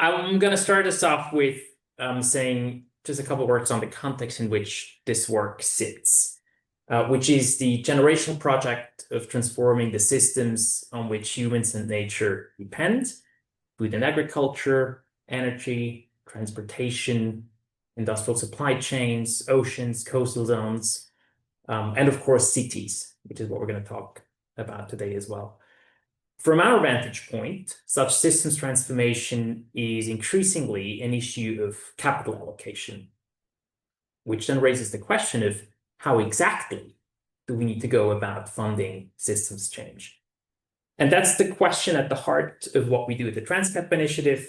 I'm going to start us off with saying just a couple of words on the context in which this work sits, which is the generational project of transforming the systems on which humans and nature depend: food and agriculture, energy, transportation, industrial supply chains, oceans, coastal zones, and of course cities, which is what we're going to talk about today as well. From our vantage point, such systems transformation is increasingly an issue of capital allocation, which then raises the question of how exactly do we need to go about funding systems change? And that's the question at the heart of what we do at the TransCap Initiative.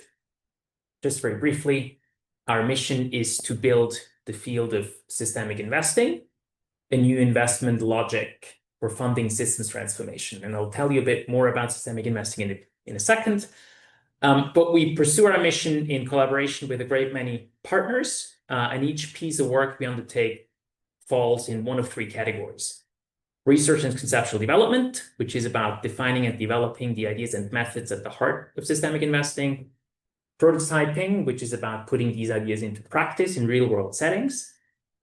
Just very briefly, our mission is to build the field of systemic investing, a new investment logic for funding systems transformation. And I'll tell you a bit more about systemic investing in a second. But we pursue our mission in collaboration with a great many partners, and each piece of work we undertake falls in one of three categories: research and conceptual development, which is about defining and developing the ideas and methods at the heart of systemic investing; prototyping, which is about putting these ideas into practice in real-world settings;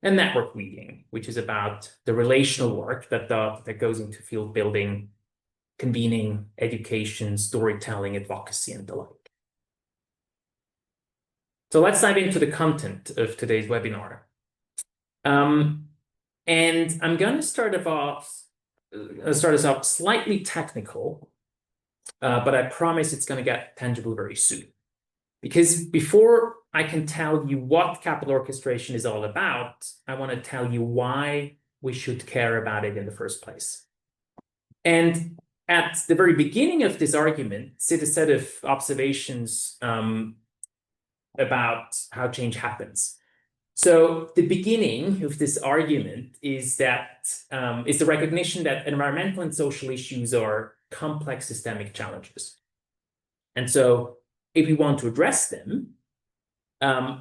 and network weaving, which is about the relational work that goes into field building, convening, education, storytelling, advocacy, and the like. So let's dive into the content of today's webinar. And I'm going to start us off slightly technical, but I promise it's going to get tangible very soon. Because before I can tell you what capital orchestration is all about, I want to tell you why we should care about it in the first place. And at the very beginning of this argument sit a set of observations about how change happens. So the beginning of this argument is the recognition that environmental and social issues are complex systemic challenges. And so if we want to address them,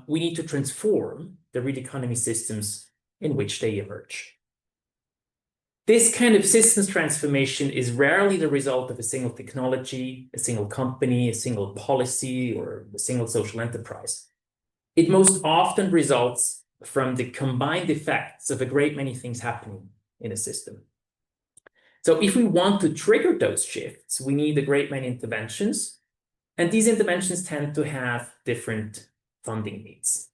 we need to transform the real economy systems in which they emerge. This kind of systems transformation is rarely the result of a single technology, a single company, a single policy, or a single social enterprise. It most often results from the combined effects of a great many things happening in a system. So if we want to trigger those shifts, we need a great many interventions, and these interventions tend to have different funding needs.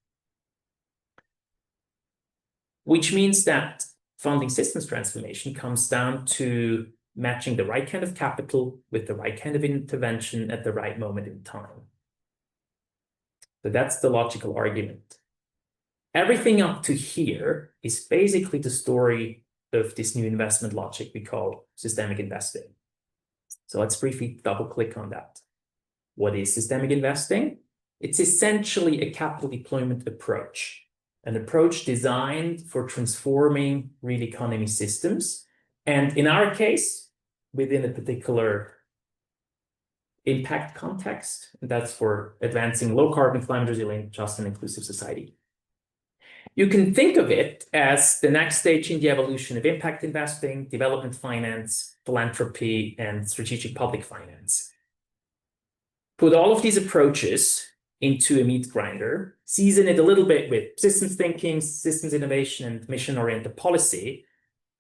Which means that funding systems transformation comes down to matching the right kind of capital with the right kind of intervention at the right moment in time. So that's the logical argument. Everything up to here is basically the story of this new investment logic we call systemic investing. So let's briefly double click on that. What is systemic investing? It's essentially a capital deployment approach, an approach designed for transforming real economy systems. And in our case, within a particular impact context, and that's for advancing low carbon, climate resilient, just and inclusive society. You can think of it as the next stage in the evolution of impact investing, development finance, philanthropy, and strategic public finance. Put all of these approaches into a meat grinder, season it a little bit with systems thinking, systems innovation, and mission-oriented policy,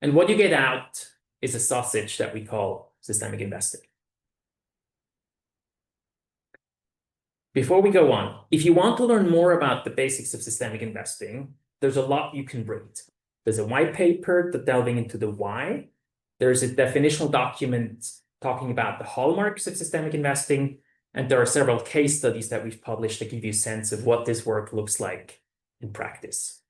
and what you get out is a sausage that we call systemic investing. Before we go on, if you want to learn more about the basics of systemic investing, there's a lot you can read. There's a white paper delving into the why. There's a definitional document talking about the hallmarks of systemic investing. And there are several case studies that we've published that give you a sense of what this work looks like in practice.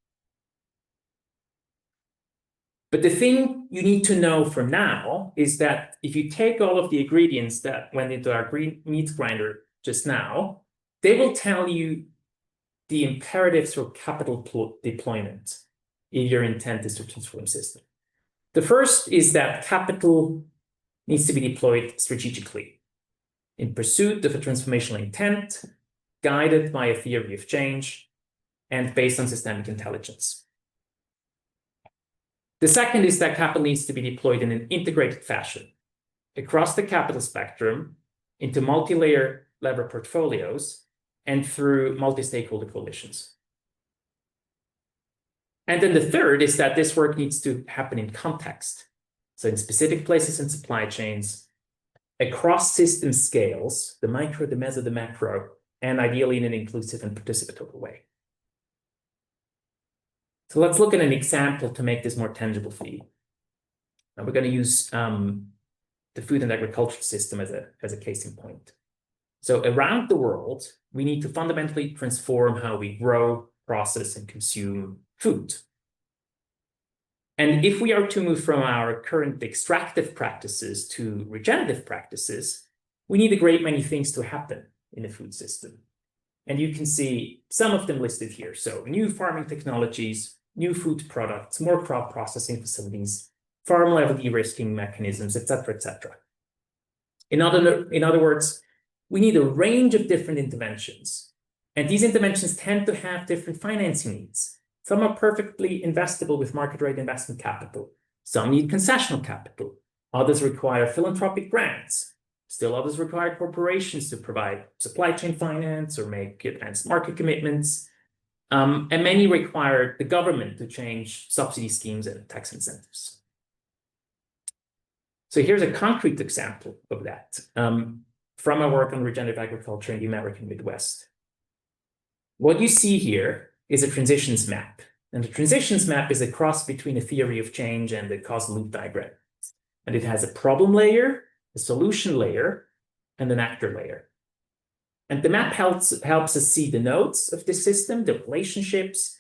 But the thing you need to know for now is that if you take all of the ingredients that went into our meat grinder just now, they will tell you the imperatives for capital deployment if your intent is to transform system. The first is that capital needs to be deployed strategically in pursuit of a transformational intent, guided by a theory of change, and based on systemic intelligence. The second is that capital needs to be deployed in an integrated fashion across the capital spectrum into multi-layer lever portfolios and through multi-stakeholder coalitions. And then the third is that this work needs to happen in context. So in specific places and supply chains, across system scales, the micro, the meso, the macro, and ideally in an inclusive and participatory way. So let's look at an example to make this more tangible for you. Now we're going to use the food and agriculture system as a case in point. So around the world, we need to fundamentally transform how we grow, process, and consume food. And if we are to move from our current extractive practices to regenerative practices, we need a great many things to happen in the food system. And you can see some of them listed here. So new farming technologies, new food products, more crop processing facilities, farm level de-risking mechanisms, et cetera, et cetera. In other words, we need a range of different interventions. And these interventions tend to have different financing needs. Some are perfectly investable with market rate investment capital. Some need concessional capital. Others require philanthropic grants. Still others require corporations to provide supply chain finance or make advanced market commitments. And many require the government to change subsidy schemes and tax incentives. So here's a concrete example of that from our work on regenerative agriculture in the American Midwest. What you see here is a transitions map. And the transitions map is a cross between a theory of change and a causal loop diagram. And it has a problem layer, a solution layer, and an actor layer. And the map helps us see the nodes of this system, the relationships,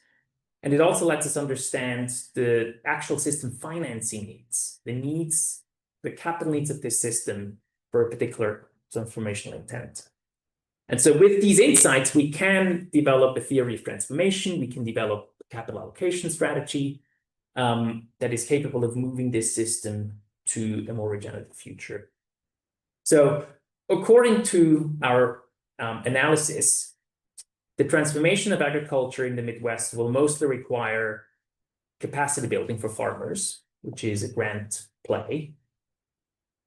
and it also lets us understand the actual system financing needs, the capital needs of this system for a particular transformational intent. And so with these insights, we can develop a theory of transformation. We can develop a capital allocation strategy that is capable of moving this system to a more regenerative future. So according to our analysis, the transformation of agriculture in the Midwest will mostly require capacity building for farmers, which is a grant play,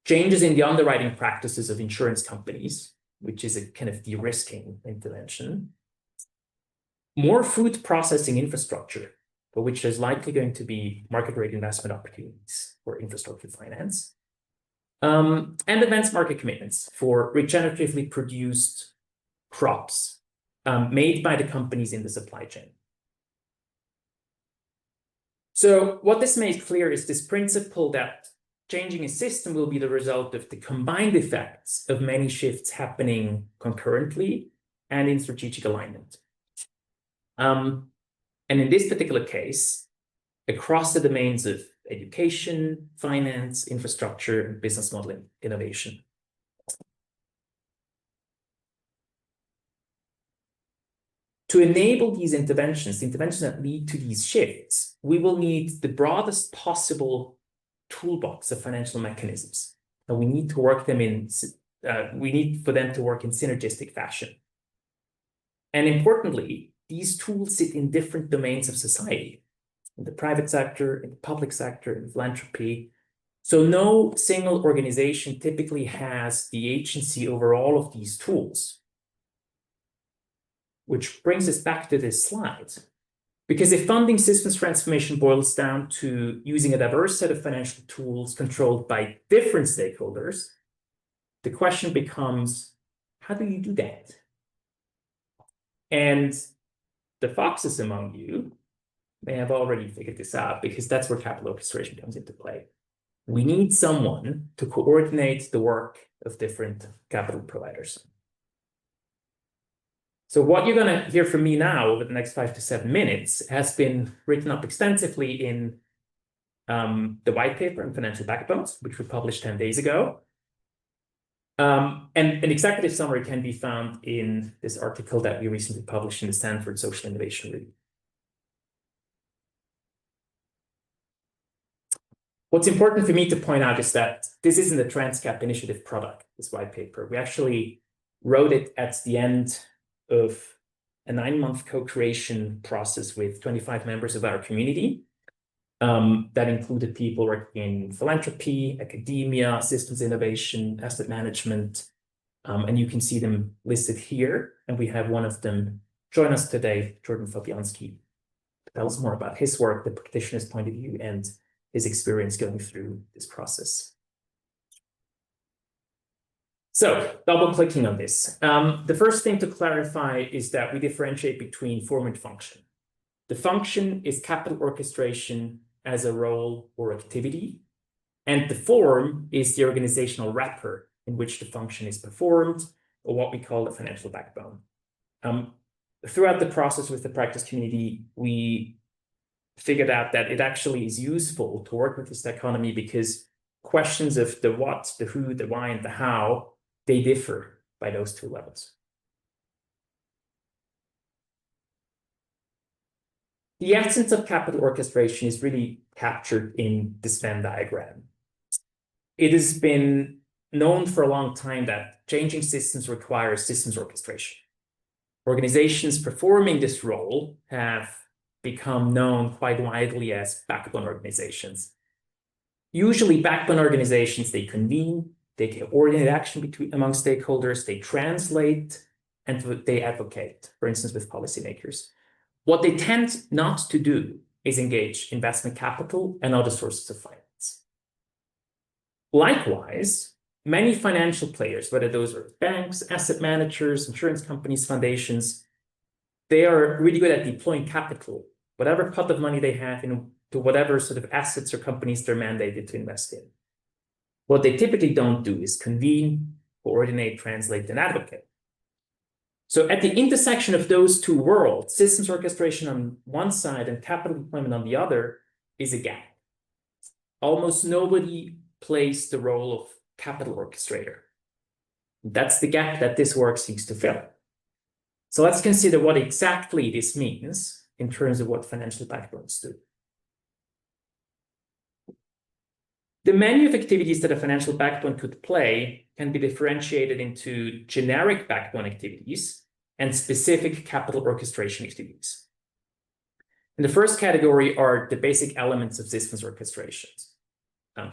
changes in the underwriting practices of insurance companies, which is a kind of de-risking intervention, more food processing infrastructure, for which there's likely going to be market rate investment opportunities for infrastructure finance, and advanced market commitments for regeneratively produced crops made by the companies in the supply chain. So what this makes clear is this principle that changing a system will be the result of the combined effects of many shifts happening concurrently and in strategic alignment. And in this particular case, across the domains of education, finance, infrastructure, and business model innovation. To enable these interventions, the interventions that lead to these shifts, we will need the broadest possible toolbox of financial mechanisms. And we need to work them in, we need for them to work in synergistic fashion. And importantly, these tools sit in different domains of society, in the private sector, in the public sector, in philanthropy. So no single organization typically has the agency over all of these tools. Which brings us back to this slide. Because if funding systems transformation boils down to using a diverse set of financial tools controlled by different stakeholders, the question becomes, how do you do that? And the foxes among you may have already figured this out, because that's where capital orchestration comes into play. We need someone to coordinate the work of different capital providers. So what you're going to hear from me now over the next 5 to 7 minutes has been written up extensively in the white paper on financial backbones, which we published 10 days ago. And an executive summary can be found in this article that we recently published in the Stanford Social Innovation Review. What's important for me to point out is that this isn't a TransCap Initiative product, this white paper. We actually wrote it at the end of a 9-month co-creation process with 25 members of our community that included people working in philanthropy, academia, systems innovation, asset management, And you can see them listed here. And we have one of them join us today, Jordan Fabyanske, to tell us more about his work, the practitioner's point of view, and his experience going through this process. So, double-clicking on this. The first thing to clarify is that we differentiate between form and function. The function is capital orchestration as a role or activity, and the form is the organizational wrapper in which the function is performed, or what we call the financial backbone. Throughout the process with the practice community, we figured out that it actually is useful to work with this dichotomy because questions of the what, the who, the why, and the how, they differ by those two levels. The essence of capital orchestration is really captured in this Venn diagram. It has been known for a long time that changing systems requires systems orchestration. Organizations performing this role have become known quite widely as backbone organizations. Usually backbone organizations, they convene, they coordinate action among stakeholders, they translate, and they advocate, for instance, with policymakers. What they tend not to do is engage investment capital and other sources of finance. Likewise, many financial players, whether those are banks, asset managers, insurance companies, foundations, they are really good at deploying capital, whatever pot of money they have, into whatever sort of assets or companies they're mandated to invest in. What they typically don't do is convene, coordinate, translate, and advocate. So at the intersection of those two worlds, systems orchestration on one side and capital deployment on the other, is a gap. Almost nobody plays the role of capital orchestrator. That's the gap that this work seeks to fill. So let's consider what exactly this means in terms of what financial backbones do. The menu of activities that a financial backbone could play can be differentiated into generic backbone activities and specific capital orchestration activities. In the first category are the basic elements of systems orchestrations.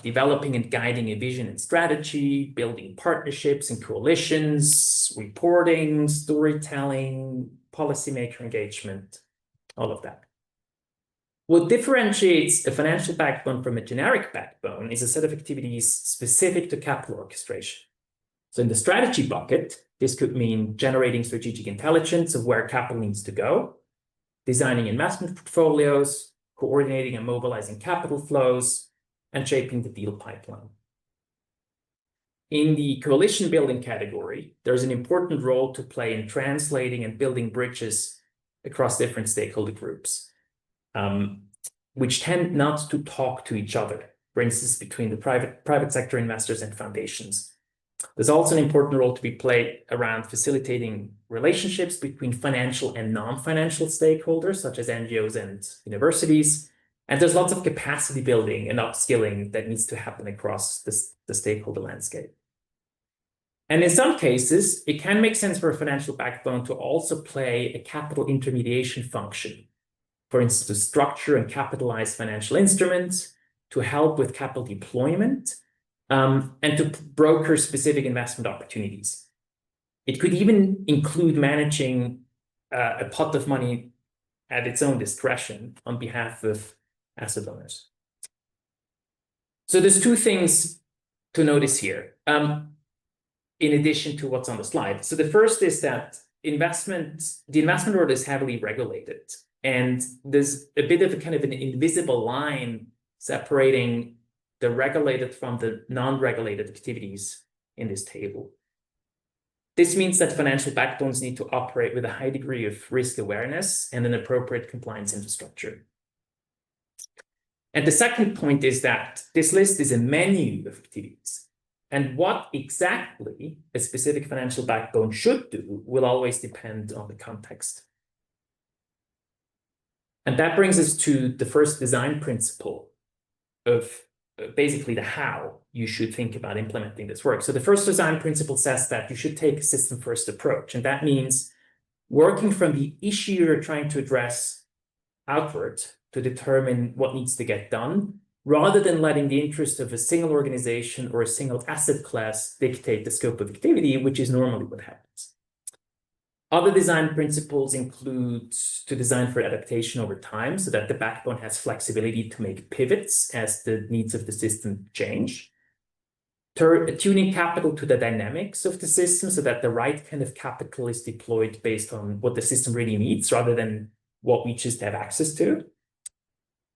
Developing and guiding a vision and strategy, building partnerships and coalitions, reporting, storytelling, policymaker engagement, all of that. What differentiates a financial backbone from a generic backbone is a set of activities specific to capital orchestration. So in the strategy bucket, this could mean generating strategic intelligence of where capital needs to go, designing investment portfolios, coordinating and mobilizing capital flows, and shaping the deal pipeline. In the coalition building category, there's an important role to play in translating and building bridges across different stakeholder groups, which tend not to talk to each other, for instance, between the private sector investors and foundations. There's also an important role to be played around facilitating relationships between financial and non-financial stakeholders, such as NGOs and universities. And there's lots of capacity building and upskilling that needs to happen across the stakeholder landscape. And in some cases, it can make sense for a financial backbone to also play a capital intermediation function. For instance, to structure and capitalize financial instruments, to help with capital deployment, and to broker specific investment opportunities. It could even include managing a pot of money at its own discretion on behalf of asset owners. So there's two things to notice here, in addition to what's on the slide. So the first is that the investment world is heavily regulated, and there's a bit of a kind of an invisible line separating the regulated from the non-regulated activities in this table. This means that financial backbones need to operate with a high degree of risk awareness and an appropriate compliance infrastructure. And the second point is that this list is a menu of activities. And what exactly a specific financial backbone should do will always depend on the context. And that brings us to the first design principle of basically the how you should think about implementing this work. So the first design principle says that you should take a system-first approach. And that means working from the issue you're trying to address outward to determine what needs to get done, rather than letting the interest of a single organization or a single asset class dictate the scope of activity, which is normally what happens. Other design principles include to design for adaptation over time so that the backbone has flexibility to make pivots as the needs of the system change. Tuning capital to the dynamics of the system so that the right kind of capital is deployed based on what the system really needs rather than what we just have access to.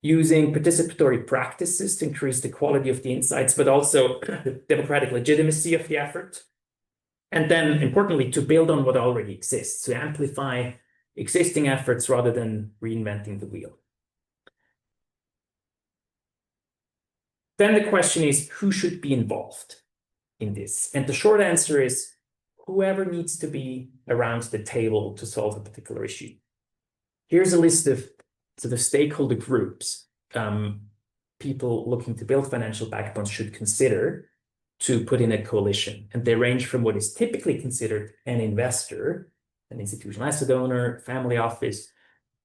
Using participatory practices to increase the quality of the insights, but also the democratic legitimacy of the effort. And then, importantly, to build on what already exists, to amplify existing efforts rather than reinventing the wheel. Then the question is, who should be involved in this? And the short answer is, whoever needs to be around the table to solve a particular issue. Here's a list of sort of stakeholder groups people looking to build financial backbones should consider to put in a coalition. And they range from what is typically considered an investor, an institutional asset owner, family office,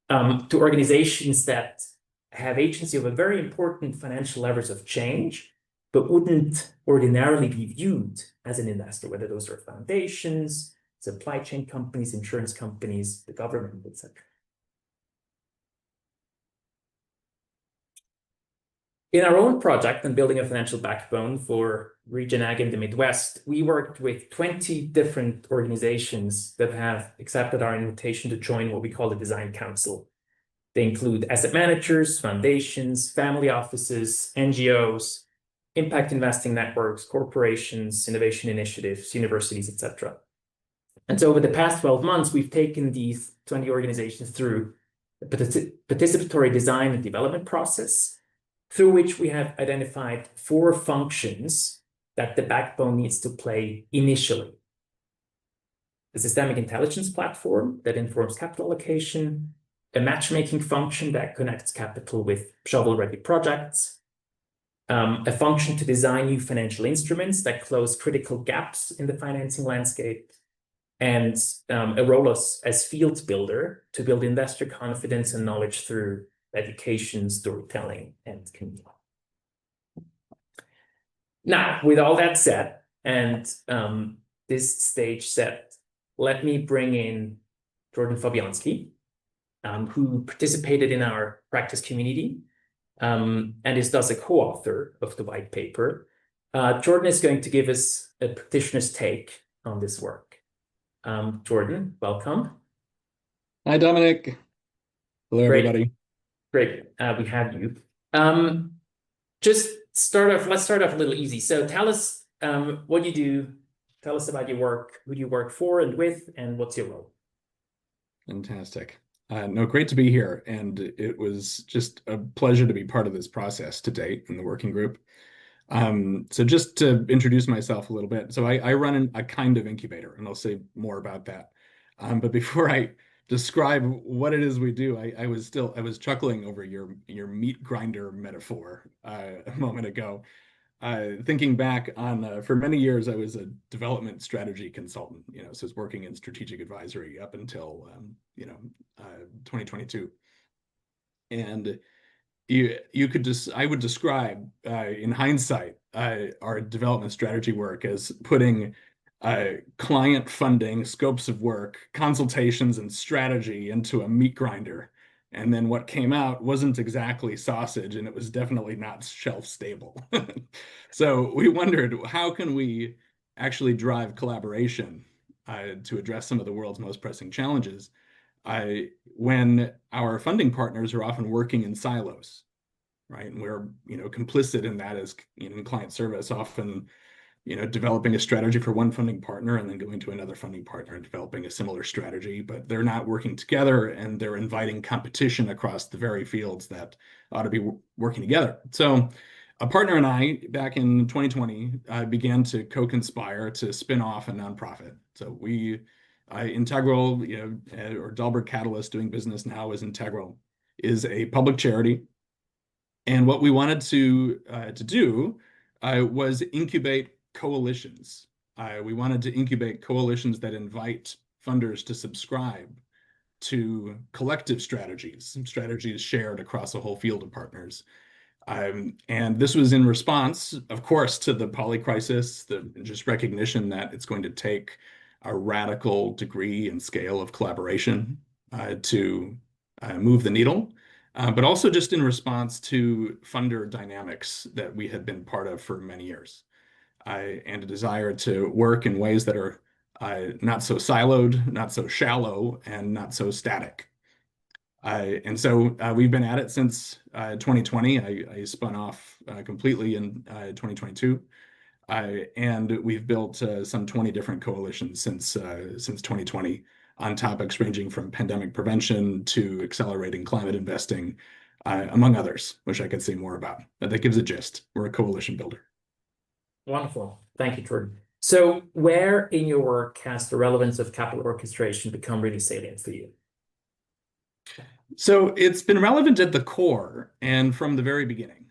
to organizations that have agency over very important financial levers of change, but wouldn't ordinarily be viewed as an investor, whether those are foundations, supply chain companies, insurance companies, the government, etc. In our own project on building a financial backbone for Region Ag in the Midwest, we worked with 20 different organizations that have accepted our invitation to join what we call the Design Council. They include asset managers, foundations, family offices, NGOs, impact investing networks, corporations, innovation initiatives, universities, etc. And so over the past 12 months, we've taken these 20 organizations through a participatory design and development process, through which we have identified 4 functions that the backbone needs to play initially. The systemic intelligence platform that informs capital allocation, a matchmaking function that connects capital with shovel-ready projects, a function to design new financial instruments that close critical gaps in the financing landscape, and a role as field builder to build investor confidence and knowledge through education, storytelling, and community. Now, with all that said, and this stage set, let me bring in Jordan Fabyanske, who participated in our practice community and is thus a co-author of the white paper. Jordan is going to give us a practitioner's take on this work. Jordan, welcome. Hi, Dominic. Hello, everybody. Great, we have you. Just let's start off a little easy. So tell us what you do, tell us about your work, who you work for and with, and what's your role? Fantastic. No, great to be here. And it was just a pleasure to be part of this process to date in the working group. So just to introduce myself a little bit. So I run a kind of incubator, and I'll say more about that. But before I describe what it is we do, I was chuckling over your meat grinder metaphor a moment ago. Thinking back on, for many years, I was a development strategy consultant, so I was working in strategic advisory up until, 2022. And I would describe, in hindsight, our development strategy work as putting client funding, scopes of work, consultations, and strategy into a meat grinder. And then what came out wasn't exactly sausage, and it was definitely not shelf stable. So we wondered, how can we actually drive collaboration to address some of the world's most pressing challenges when our funding partners are often working in silos, right? And we're complicit in that as in client service, often developing a strategy for one funding partner and then going to another funding partner and developing a similar strategy, but they're not working together and they're inviting competition across the very fields that ought to be working together. So a partner and I, back in 2020, began to co-conspire to spin off a nonprofit. So Integral, or Dalberg Catalyst, doing business now as Integral, is a public charity. And what we wanted to do was incubate coalitions. We wanted to incubate coalitions that invite funders to subscribe to collective strategies shared across a whole field of partners. And this was in response, of course, to the poly crisis, the just recognition that it's going to take a radical degree and scale of collaboration to move the needle, but also just in response to funder dynamics that we had been part of for many years, and a desire to work in ways that are not so siloed, not so shallow, and not so static. And so we've been at it since 2020. I spun off completely in 2022. And we've built some 20 different coalitions since 2020 on topics ranging from pandemic prevention to accelerating climate investing, among others, which I could say more about. But that gives a gist. We're a coalition builder. Wonderful. Thank you, Jordan. So where in your work has the relevance of capital orchestration become really salient for you? So it's been relevant at the core and from the very beginning,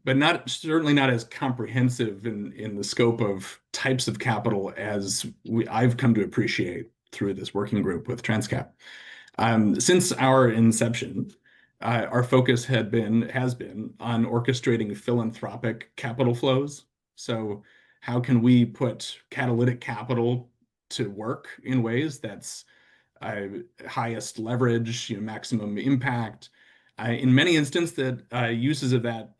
but certainly not as comprehensive in the scope of types of capital as I've come to appreciate through this working group with TransCap. Since our inception, our focus has been on orchestrating philanthropic capital flows. So how can we put catalytic capital to work in ways that's highest leverage, maximum impact. In many instances, that uses of that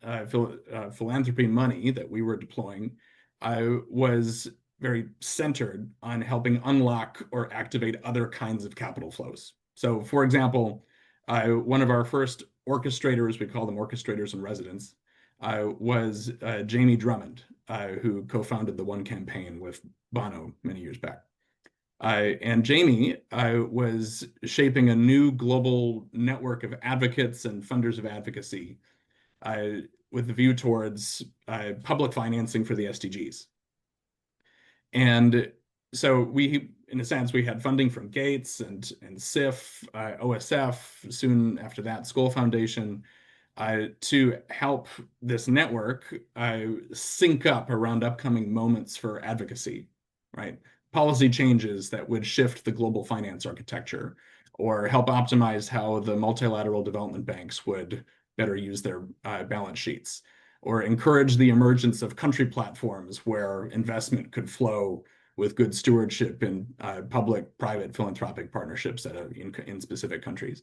philanthropy money that we were deploying was very centered on helping unlock or activate other kinds of capital flows. So, for example, one of our first orchestrators, we call them orchestrators in residence, was Jamie Drummond, who co-founded the One Campaign with Bono many years back. And Jamie was shaping a new global network of advocates and funders of advocacy with the view towards public financing for the SDGs. And so we, in a sense, we had funding from Gates and SIF, OSF, soon after that, Skoll Foundation, to help this network sync up around upcoming moments for advocacy, right? Policy changes that would shift the global finance architecture or help optimize how the multilateral development banks would better use their balance sheets, or encourage the emergence of country platforms where investment could flow with good stewardship in public-private philanthropic partnerships in specific countries.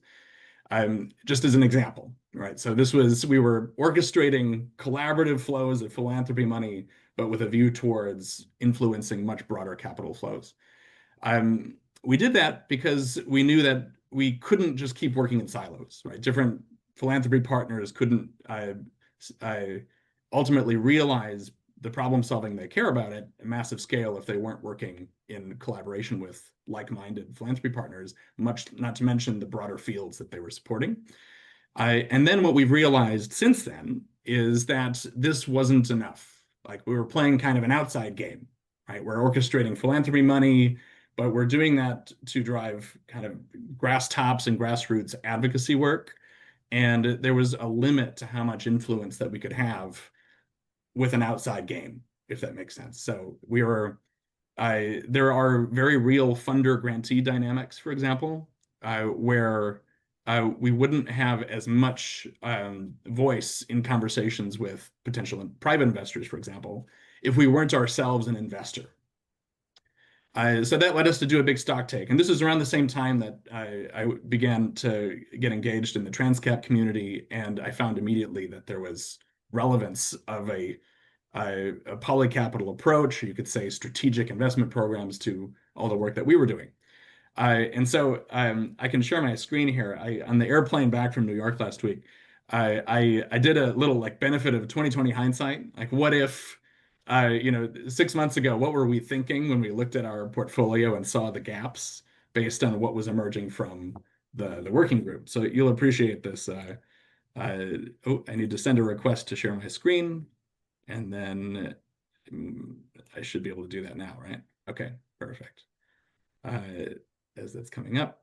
Just as an example, right? So we were orchestrating collaborative flows of philanthropy money, but with a view towards influencing much broader capital flows. We did that because we knew that we couldn't just keep working in silos, right? Different philanthropy partners couldn't ultimately realize the problem solving they care about at a massive scale if they weren't working in collaboration with like-minded philanthropy partners, much not to mention the broader fields that they were supporting. And then what we've realized since then is that this wasn't enough. Like, we were playing kind of an outside game, right? We're orchestrating philanthropy money, but we're doing that to drive kind of grass tops and grassroots advocacy work. And there was a limit to how much influence that we could have with an outside game, if that makes sense. So there are very real funder grantee dynamics, for example, where we wouldn't have as much voice in conversations with potential private investors, for example, if we weren't ourselves an investor. So that led us to do a big stock take. And this is around the same time that I began to get engaged in the TransCap community, and I found immediately that there was relevance of a polycapital approach, or you could say strategic investment programs, to all the work that we were doing. And so I can share my screen here. On the airplane back from New York last week, I did a little like benefit of 2020 hindsight. Like, what if, 6 months ago, what were we thinking when we looked at our portfolio and saw the gaps based on what was emerging from the working group? So you'll appreciate this. I need to send a request to share my screen, and then I should be able to do that now, right? Okay, perfect. As that's coming up.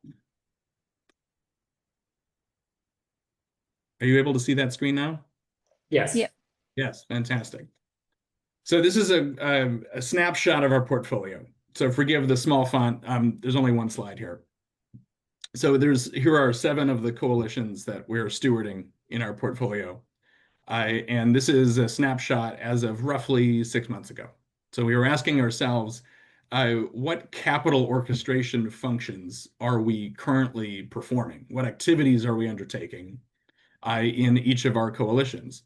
Are you able to see that screen now? Yes. Yeah. Yes, fantastic. So this is a snapshot of our portfolio. So forgive the small font. There's only one slide here. So here are 7 of the coalitions that we're stewarding in our portfolio. And this is a snapshot as of roughly 6 months ago. So we were asking ourselves, what capital orchestration functions are we currently performing? What activities are we undertaking in each of our coalitions?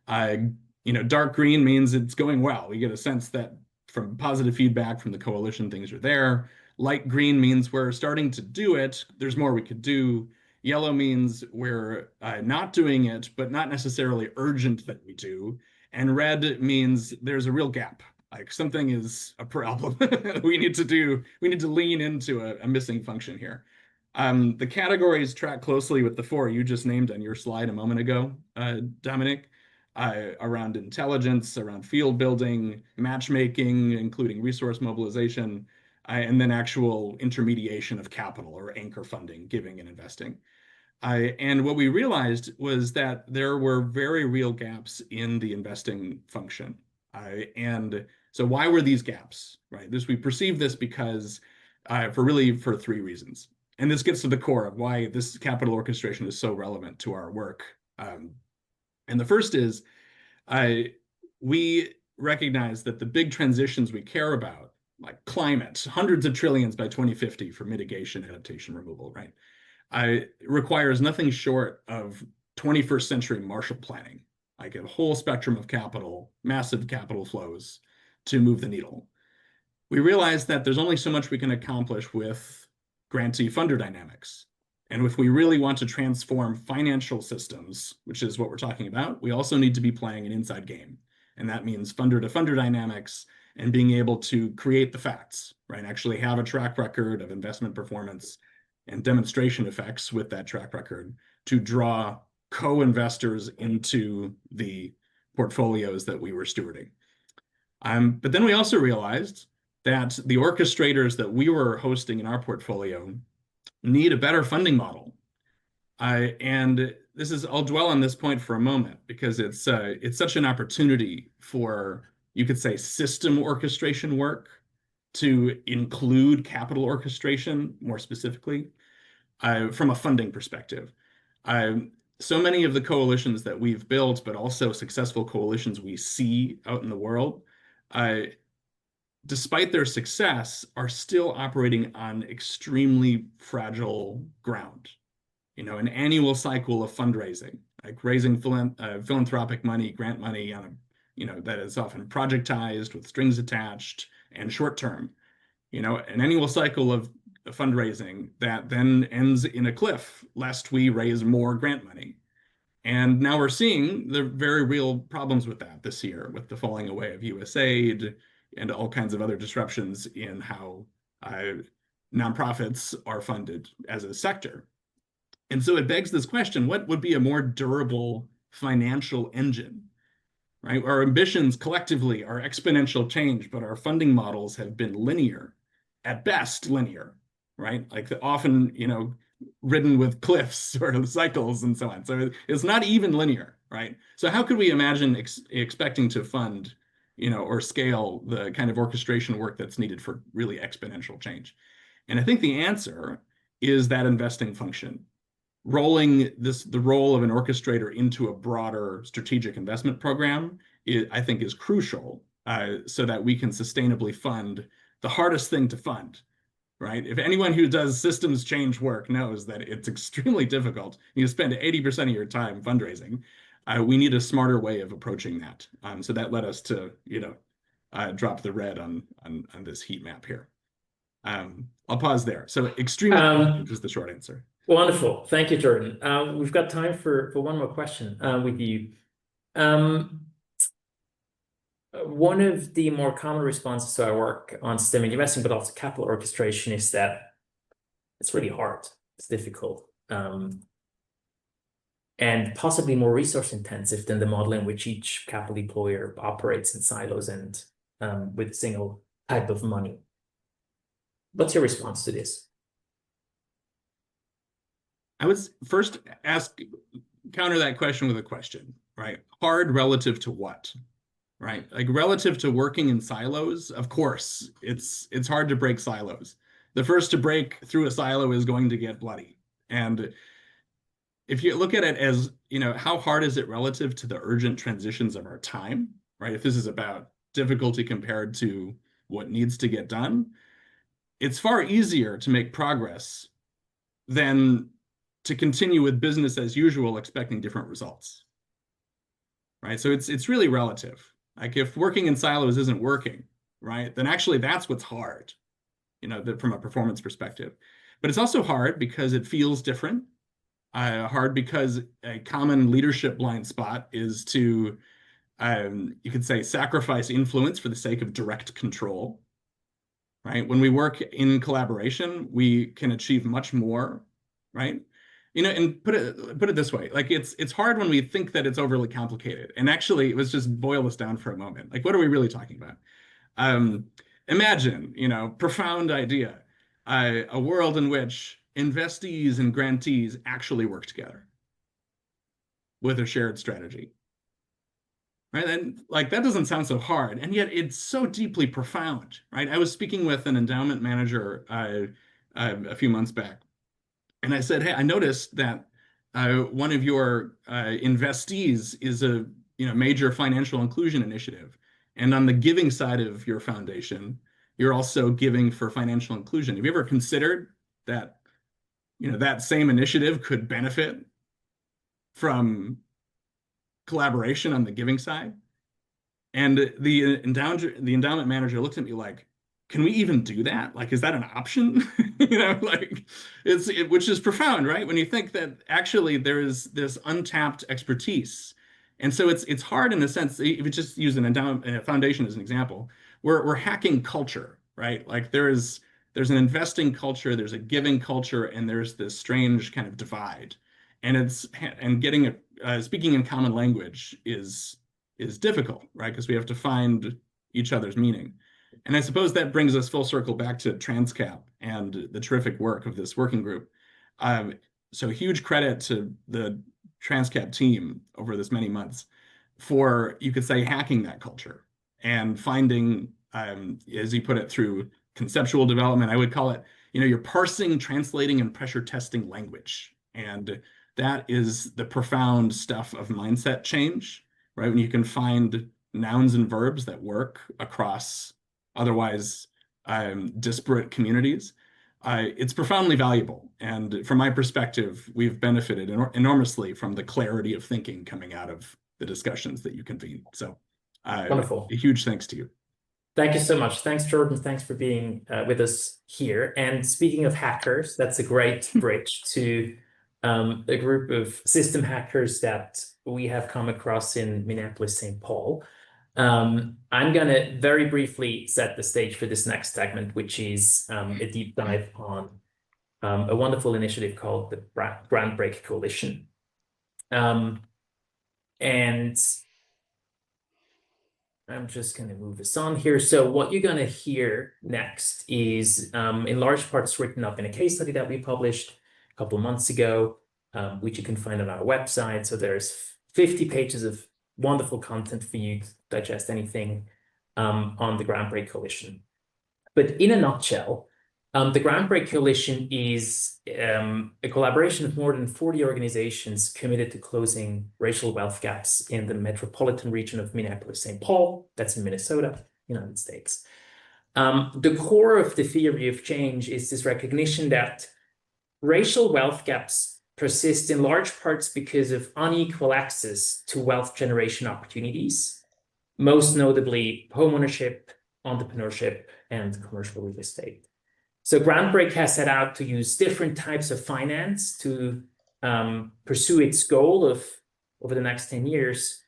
Dark green means it's going well. We get a sense that from positive feedback from the coalition, things are there. Light green means we're starting to do it. There's more we could do. Yellow means we're not doing it, but not necessarily urgent that we do. And red means there's a real gap. Like something is a problem. we need to lean into a missing function here. The categories track closely with the four you just named on your slide a moment ago, Dominic, around intelligence, around field building, matchmaking, including resource mobilization, and then actual intermediation of capital or anchor funding, giving and investing. And what we realized was that there were very real gaps in the investing function. And so why were these gaps, right? We perceive this because for three reasons. And this gets to the core of why this capital orchestration is so relevant to our work. And the first is we recognize that the big transitions we care about, like climate, hundreds of trillions by 2050 for mitigation, adaptation, removal, right? Requires nothing short of 21st century Marshall planning, like a whole spectrum of capital, massive capital flows to move the needle. We realize that there's only so much we can accomplish with grantee funder dynamics. And if we really want to transform financial systems, which is what we're talking about, we also need to be playing an inside game. And that means funder to funder dynamics and being able to create the facts, right? Actually have a track record of investment performance and demonstration effects with that track record to draw co-investors into the portfolios that we were stewarding. But then we also realized that the orchestrators that we were hosting in our portfolio need a better funding model. And I'll dwell on this point for a moment because it's such an opportunity for, you could say, system orchestration work to include capital orchestration more specifically from a funding perspective. So many of the coalitions that we've built, but also successful coalitions we see out in the world, despite their success, are still operating on extremely fragile ground. An annual cycle of fundraising, like raising philanthropic money, grant money that is often projectized with strings attached and short-term. An annual cycle of fundraising that then ends in a cliff lest we raise more grant money. And now we're seeing the very real problems with that this year with the falling away of USAID and all kinds of other disruptions in how nonprofits are funded as a sector. And so it begs this question, what would be a more durable financial engine, right? Our ambitions collectively are exponential change, but our funding models have been linear, at best linear, right? Like often, ridden with cliffs or cycles and so on. So it's not even linear, right? So how could we imagine expecting to fund, or scale the kind of orchestration work that's needed for really exponential change? And I think the answer is that investing function. Rolling the role of an orchestrator into a broader strategic investment program, I think is crucial so that we can sustainably fund the hardest thing to fund, right? If anyone who does systems change work knows that it's extremely difficult. You spend 80% of your time fundraising. We need a smarter way of approaching that. So that led us to, drop the red on this heat map here. I'll pause there. So extremely is the short answer. Wonderful. Thank you, Jordan. We've got time for one more question with you. One of the more common responses to our work on systemic investing, but also capital orchestration, is that it's really hard, it's difficult, and possibly more resource intensive than the model in which each capital deployer operates in silos and with a single type of money. What's your response to this? I would first counter that question with a question, right? Hard relative to what? Right? Like relative to working in silos, of course, it's hard to break silos. The first to break through a silo is going to get bloody. And if you look at it as, how hard is it relative to the urgent transitions of our time, right? If this is about difficulty compared to what needs to get done, it's far easier to make progress than to continue with business as usual, expecting different results, right? So it's really relative. Like if working in silos isn't working, right, then actually that's what's hard, from a performance perspective. But it's also hard because it feels different. Hard because a common leadership blind spot is to, you could say, sacrifice influence for the sake of direct control, right? When we work in collaboration, we can achieve much more, right? And put it this way, like it's hard when we think that it's overly complicated. And actually, let's just boil this down for a moment. Like, what are we really talking about? Imagine, profound idea, a world in which investees and grantees actually work together with a shared strategy, right? And like that doesn't sound so hard, and yet it's so deeply profound, right? I was speaking with an endowment manager a few months back, and I said, hey, I noticed that one of your investees is a major financial inclusion initiative, and on the giving side of your foundation, you're also giving for financial inclusion. Have you ever considered that that same initiative could benefit from collaboration on the giving side? And the endowment manager looked at me like, can we even do that? Like, is that an option? Like which is profound, right? When you think that actually there is this untapped expertise. And so it's hard in a sense, if you just use an endowment foundation as an example, we're hacking culture, right? Like there's an investing culture, there's a giving culture, and there's this strange kind of divide. And getting speaking in common language is difficult, right? Because we have to find each other's meaning. And I suppose that brings us full circle back to TransCap and the terrific work of this working group. So huge credit to the TransCap team over this many months for, you could say, hacking that culture and finding, as you put it, through conceptual development, I would call it, you're parsing, translating, and pressure testing language. And that is the profound stuff of mindset change, right? When you can find nouns and verbs that work across otherwise disparate communities, it's profoundly valuable. And from my perspective, we've benefited enormously from the clarity of thinking coming out of the discussions that you convened. So Wonderful. A huge thanks to you. Thank you so much. Thanks, Jordan. Thanks for being with us here. And speaking of hackers, that's a great bridge to a group of system hackers that we have come across in Minneapolis, St. Paul. I'm going to very briefly set the stage for this next segment, which is a deep dive on a wonderful initiative called the GroundBreak Coalition. And I'm just going to move this on here. So what you're going to hear next is in large parts written up in a case study that we published a couple of months ago, which you can find on our website. So there's 50 pages of wonderful content for you to digest anything on the GroundBreak Coalition. But in a nutshell, the GroundBreak Coalition is a collaboration of more than 40 organizations committed to closing racial wealth gaps in the metropolitan region of Minneapolis-St. Paul, that's in Minnesota, United States. The core of the theory of change is this recognition that racial wealth gaps persist in large parts because of unequal access to wealth generation opportunities, most notably homeownership, entrepreneurship, and commercial real estate. So GroundBreak has set out to use different types of finance to pursue its goal of, over the next 10 years,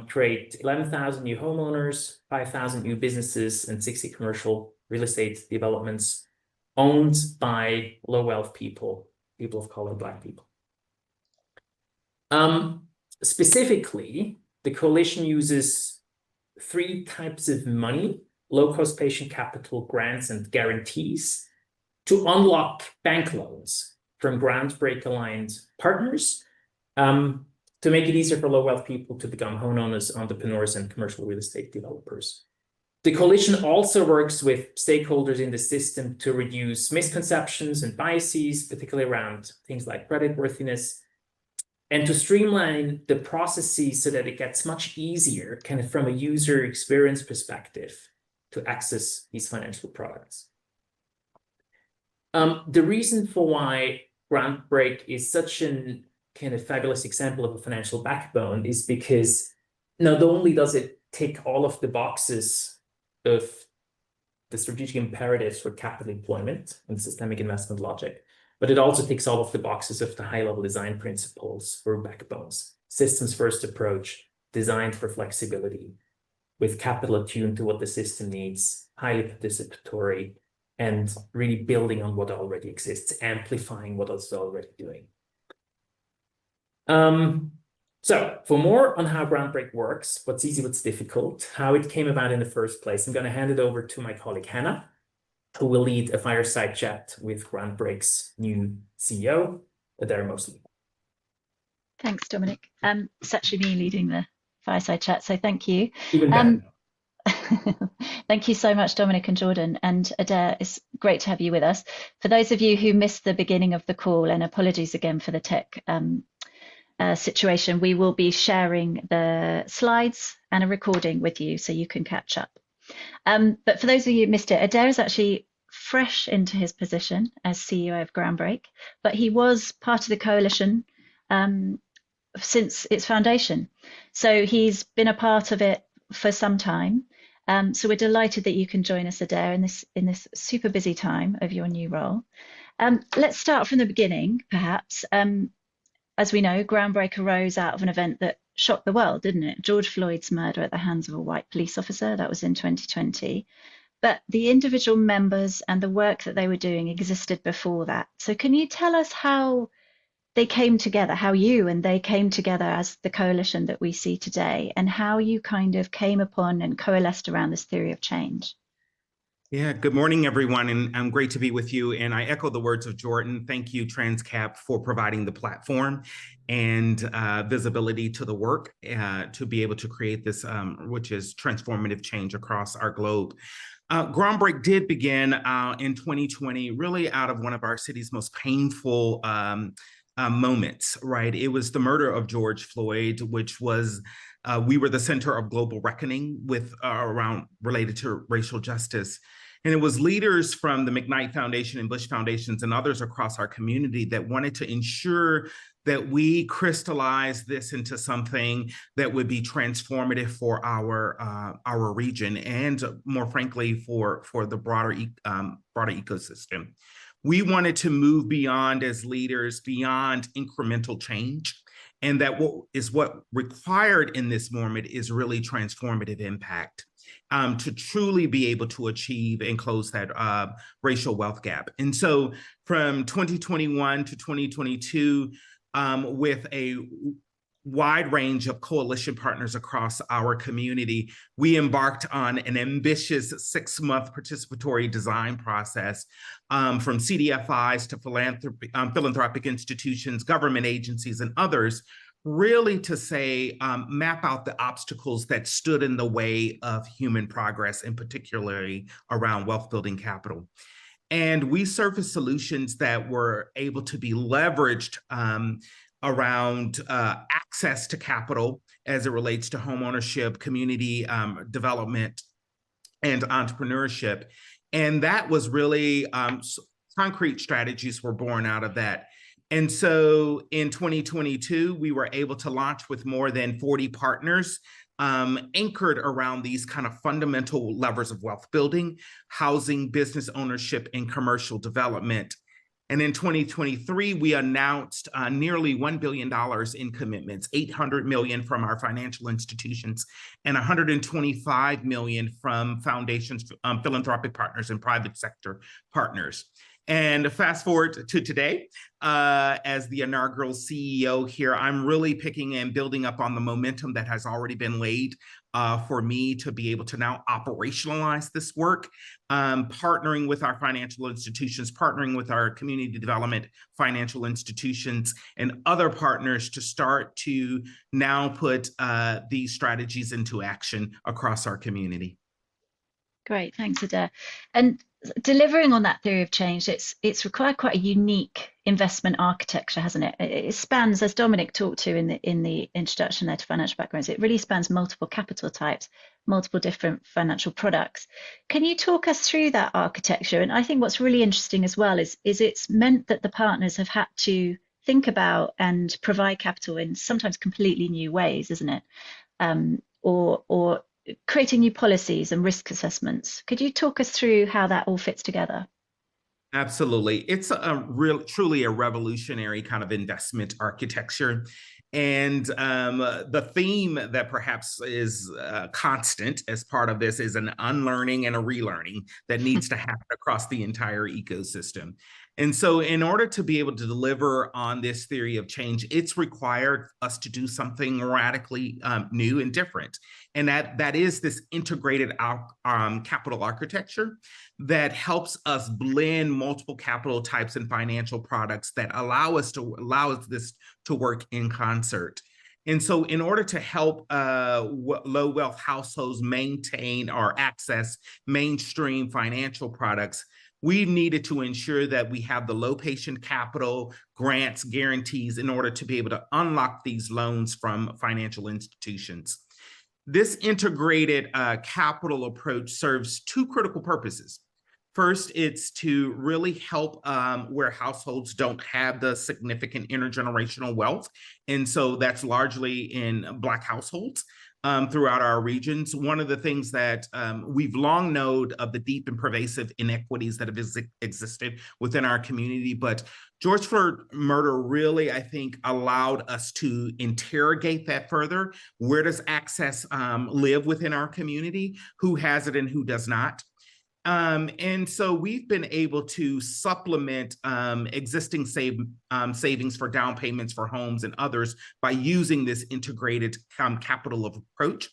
create 11,000 new homeowners, 5,000 new businesses, and 60 commercial real estate developments owned by low wealth people, people of color, Black people. Specifically, the coalition uses 3 types of money: low-cost patient capital, grants, and guarantees, to unlock bank loans from GroundBreak-aligned partners to make it easier for low-wealth people to become homeowners, entrepreneurs, and commercial real estate developers. The coalition also works with stakeholders in the system to reduce misconceptions and biases, particularly around things like creditworthiness, and to streamline the processes so that it gets much easier, kind of from a user experience perspective, to access these financial products. The reason for why GroundBreak is such an kind of fabulous example of a financial backbone is because not only does it tick all of the boxes of the strategic imperatives for capital employment and systemic investment logic, but it also ticks all of the boxes of the high-level design principles for backbones. Systems-first approach, designed for flexibility, with capital attuned to what the system needs, highly participatory, and really building on what already exists, amplifying what it's already doing. So for more on how GroundBreak works, what's easy, what's difficult, how it came about in the first place, I'm going to hand it over to my colleague Hannah, who will lead a fireside chat with GroundBreak's new CEO, Adair Mosley. Thanks, Dominic. It's actually me leading the fireside chat, so thank you. Even better. Thank you so much, Dominic and Jordan. And Adair, it's great to have you with us. For those of you who missed the beginning of the call, and apologies again for the tech situation, we will be sharing the slides and a recording with you so you can catch up. But for those of you who missed it, Adair is actually fresh into his position as CEO of GroundBreak, but he was part of the coalition since its foundation. So he's been a part of it for some time. So we're delighted that you can join us, Adair, in this super busy time of your new role. Let's start from the beginning, perhaps. As we know, GroundBreak arose out of an event that shocked the world, didn't it? George Floyd's murder at the hands of a white police officer. That was in 2020. But the individual members and the work that they were doing existed before that. So can you tell us how they came together, how you and they came together as the coalition that we see today, and how you kind of came upon and coalesced around this theory of change? Yeah, good morning, everyone, and I'm great to be with you. And I echo the words of Jordan. Thank you, TransCap, for providing the platform and visibility to the work to be able to create this, which is transformative change across our globe. GroundBreak did begin in 2020, really out of one of our city's most painful moments, right? It was the murder of George Floyd, which was, we were the center of global reckoning with around related to racial justice. And it was leaders from the McKnight Foundation and Bush Foundations and others across our community that wanted to ensure that we crystallize this into something that would be transformative for our region and, more frankly, for the broader ecosystem. We wanted to move beyond, as leaders, beyond incremental change, and that what required in this moment is really transformative impact to truly be able to achieve and close that racial wealth gap. And so from 2021 to 2022, with a wide range of coalition partners across our community, we embarked on an ambitious 6-month participatory design process from CDFIs to philanthropic institutions, government agencies, and others, really to say, map out the obstacles that stood in the way of human progress, and particularly around wealth building capital. And we surfaced solutions that were able to be leveraged around access to capital as it relates to home ownership, community development, and entrepreneurship. And that was really concrete strategies were born out of that. And so in 2022, we were able to launch with more than 40 partners anchored around these kind of fundamental levers of wealth building, housing, business ownership, and commercial development. And in 2023, we announced nearly $1 billion in commitments, $800 million from our financial institutions and $125 million from foundations, philanthropic partners, and private sector partners. And fast forward to today, as the inaugural CEO here, I'm really picking and building up on the momentum that has already been laid for me to be able to now operationalize this work, partnering with our financial institutions, partnering with our community development financial institutions and other partners to start to now put these strategies into action across our community. Great, thanks, Adair. And delivering on that theory of change, it's required quite a unique investment architecture, hasn't it? It spans, as Dominic talked to in the introduction there to financial backgrounds, it really spans multiple capital types, multiple different financial products. Can you talk us through that architecture? And I think what's really interesting as well is it's meant that the partners have had to think about and provide capital in sometimes completely new ways, isn't it? Or creating new policies and risk assessments. Could you talk us through how that all fits together? Absolutely. It's truly a revolutionary kind of investment architecture. And the theme that perhaps is constant as part of this is an unlearning and a relearning that needs to happen across the entire ecosystem. And so in order to be able to deliver on this theory of change, it's required us to do something radically new and different. And that is this integrated capital architecture that helps us blend multiple capital types and financial products that allow this to work in concert. And so in order to help low wealth households maintain or access mainstream financial products, we needed to ensure that we have the low patient capital, grants, guarantees in order to be able to unlock these loans from financial institutions. This integrated capital approach serves two critical purposes. First, it's to really help where households don't have the significant intergenerational wealth. And so that's largely in Black households throughout our regions. One of the things that we've long known of the deep and pervasive inequities that have existed within our community, but George Floyd murder really, I think, allowed us to interrogate that further. Where does access live within our community? Who has it and who does not? And so we've been able to supplement existing savings for down payments for homes and others by using this integrated capital approach.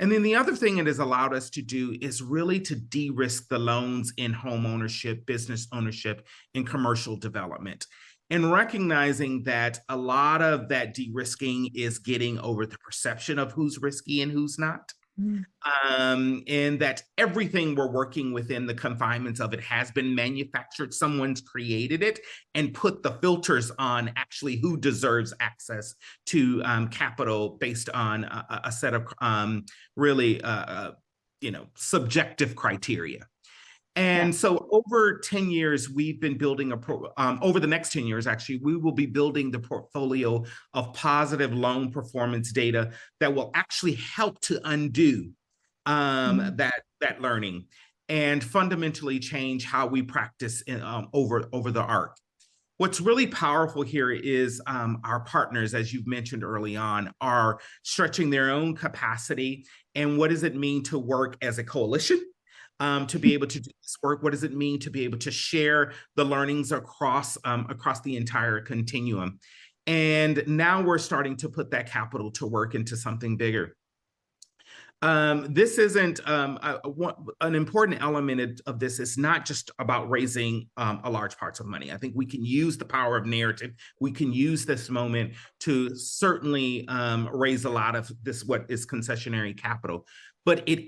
And then the other thing it has allowed us to do is really to de-risk the loans in home ownership, business ownership, and commercial development. And recognizing that a lot of that de-risking is getting over the perception of who's risky and who's not. And that everything we're working within the confinements of it has been manufactured. Someone's created it and put the filters on actually who deserves access to capital based on a set of really subjective criteria. And so over 10 years, we've been building over the next 10 years, actually, we will be building the portfolio of positive loan performance data that will actually help to undo that learning and fundamentally change how we practice over the arc. What's really powerful here is our partners, as you've mentioned early on, are stretching their own capacity. And what does it mean to work as a coalition? To be able to do this work? What does it mean to be able to share the learnings across the entire continuum? And now we're starting to put that capital to work into something bigger. This isn't an important element of this is not just about raising a large parts of money. I think we can use the power of narrative. We can use this moment to certainly raise a lot of this, what is concessionary capital. But it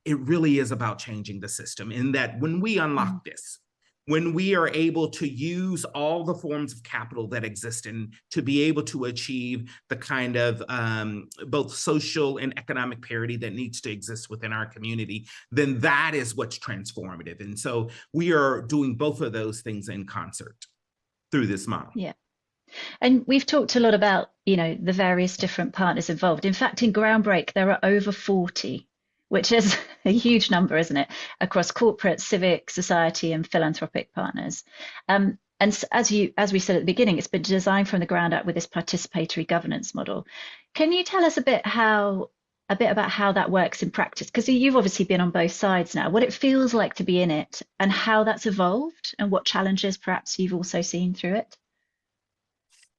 really is about changing the system in that when we unlock this, when we are able to use all the forms of capital that exist and to be able to achieve the kind of both social and economic parity that needs to exist within our community, then that is what's transformative. And so we are doing both of those things in concert through this model. Yeah. And we've talked a lot about, the various different partners involved. In fact, in GroundBreak, there are over 40, which is a huge number, isn't it? Across corporate, civic, society, and philanthropic partners. And as we said at the beginning, it's been designed from the ground up with this participatory governance model. Can you tell us a bit about how that works in practice? Because you've obviously been on both sides now, what it feels like to be in it and how that's evolved and what challenges perhaps you've also seen through it.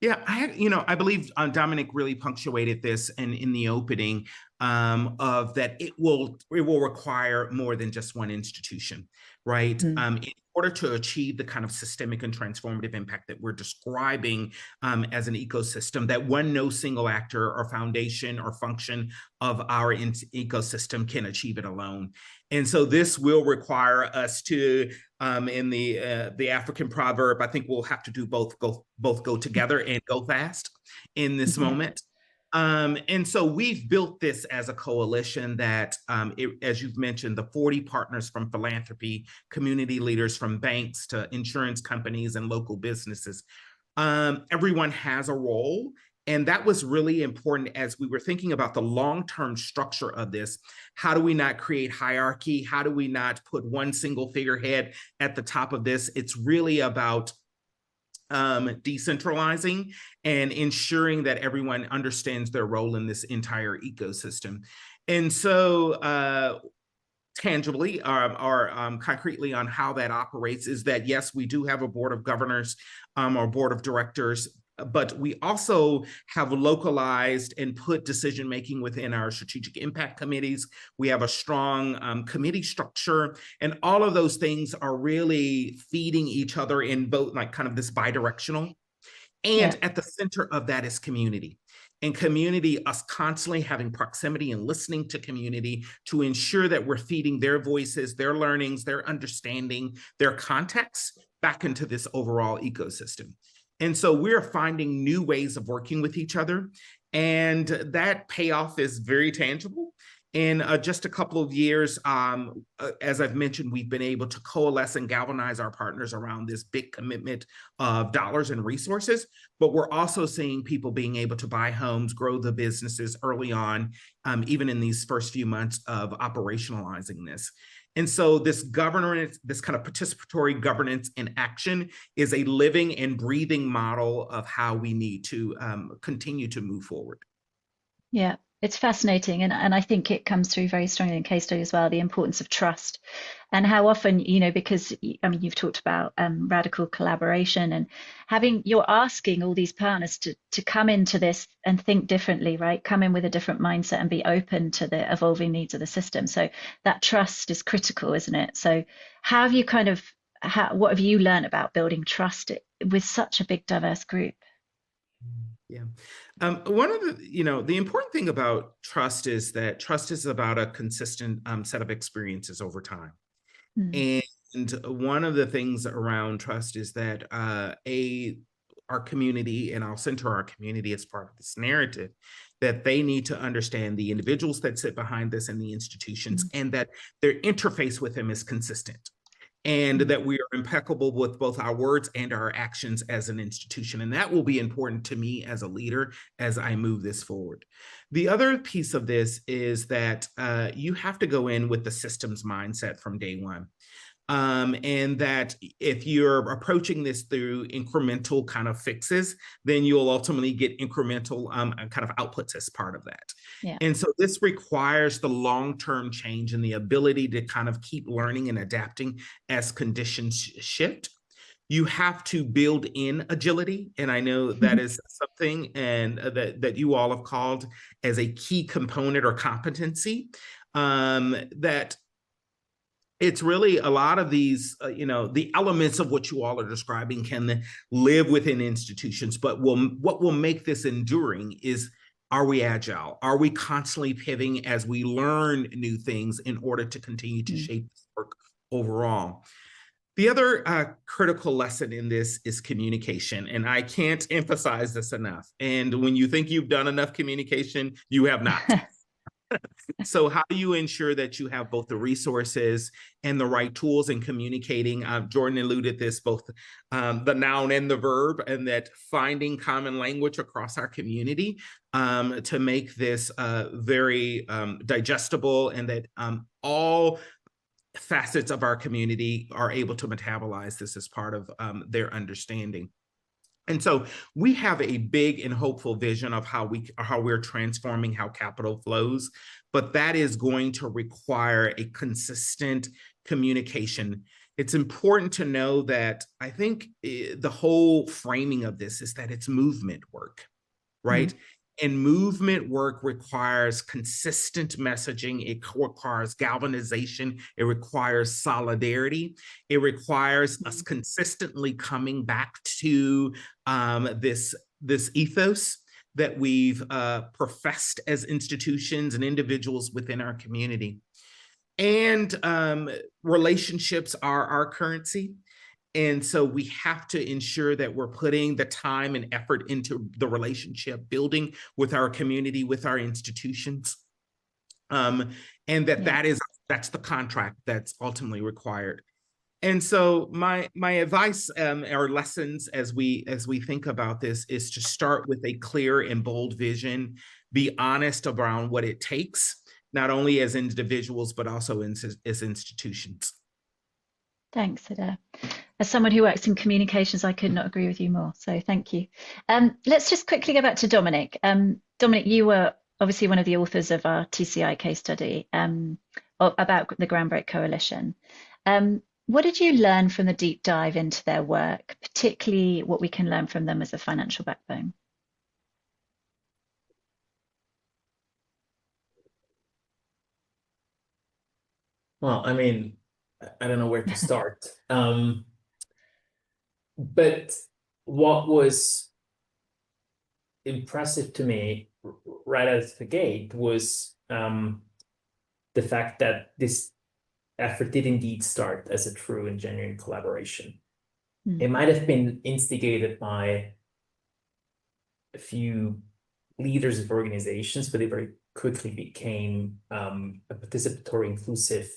Yeah, I believe Dominic really punctuated this in the opening of that it will require more than just one institution, right? It order to achieve the kind of systemic and transformative impact that we're describing as an ecosystem, that no single actor or foundation or function of our ecosystem can achieve it alone. And so this will require us to, in the African proverb, I think we'll have to do both go together and go fast in this moment. And so we've built this as a coalition that, as you've mentioned, the 40 partners from philanthropy, community leaders from banks to insurance companies and local businesses, everyone has a role. And that was really important as we were thinking about the long-term structure of this. How do we not create hierarchy? How do we not put one single figurehead at the top of this? It's really about decentralizing and ensuring that everyone understands their role in this entire ecosystem. And so tangibly or concretely on how that operates is that, yes, we do have a board of governors or board of directors, but we also have localized and put decision-making within our strategic impact committees. We have a strong committee structure, and all of those things are really feeding each other in both, like kind of this bidirectional. And at the center of that is community. And community, us constantly having proximity and listening to community to ensure that we're feeding their voices, their learnings, their understanding, their context back into this overall ecosystem. And so we're finding new ways of working with each other, and that payoff is very tangible. In just a couple of years, as I've mentioned, we've been able to coalesce and galvanize our partners around this big commitment of dollars and resources, but we're also seeing people being able to buy homes, grow the businesses early on, even in these first few months of operationalizing this. And so this governance, this kind of participatory governance in action is a living and breathing model of how we need to continue to move forward. Yeah, it's fascinating. And I think it comes through very strongly in case study as well, the importance of trust and how often, because I mean, you've talked about radical collaboration and you're asking all these partners to come into this and think differently, right? Come in with a different mindset and be open to the evolving needs of the system. So that trust is critical, isn't it? So how have you what have you learned about building trust with such a big, diverse group? Yeah. One of the important thing about trust is that trust is about a consistent set of experiences over time. And one of the things around trust is that our community, and I'll center our community as part of this narrative, that they need to understand the individuals that sit behind this and the institutions, and that their interface with them is consistent. And that we are impeccable with both our words and our actions as an institution. And that will be important to me as a leader as I move this forward. The other piece of this is that you have to go in with the systems mindset from day one. And that if you're approaching this through incremental kind of fixes, then you'll ultimately get incremental kind of outputs as part of that. Yeah. And so this requires the long-term change and the ability to kind of keep learning and adapting as conditions shift. You have to build in agility. And I know that is something that you all have called as a key component or competency, that it's really a lot of these, the elements of what you all are describing can live within institutions, but what will make this enduring is, are we agile? Are we constantly pivoting as we learn new things in order to continue to shape this work overall? The other critical lesson in this is communication, and I can't emphasize this enough. And when you think you've done enough communication, you have not. So how do you ensure that you have both the resources and the right tools in communicating? Jordan alluded this, both the noun and the verb, and that finding common language across our community to make this very digestible, and that all facets of our community are able to metabolize this as part of their understanding. And so we have a big and hopeful vision of how we're transforming how capital flows, but that is going to require a consistent communication. It's important to know that I think the whole framing of this is that it's movement work, right? And movement work requires consistent messaging. It requires galvanization. It requires solidarity. It requires us consistently coming back to this ethos that we've professed as institutions and individuals within our community. And relationships are our currency. And so we have to ensure that we're putting the time and effort into the relationship building with our community, with our institutions. And that's the contract that's ultimately required. And so my advice or lessons as we think about this is to start with a clear and bold vision, be honest around what it takes, not only as individuals, but also as institutions. Thanks, Adair. As someone who works in communications, I could not agree with you more. So thank you. Let's just quickly go back to Dominic. Dominic, you were obviously one of the authors of our TCI case study about the GroundBreak Coalition. What did you learn from the deep dive into their work, particularly what we can learn from them as a financial backbone? Well, I mean, I don't know where to start. But what was impressive to me right out of the gate was the fact that this effort did indeed start as a true and genuine collaboration. It might have been instigated by a few leaders of organizations, but it very quickly became a participatory, inclusive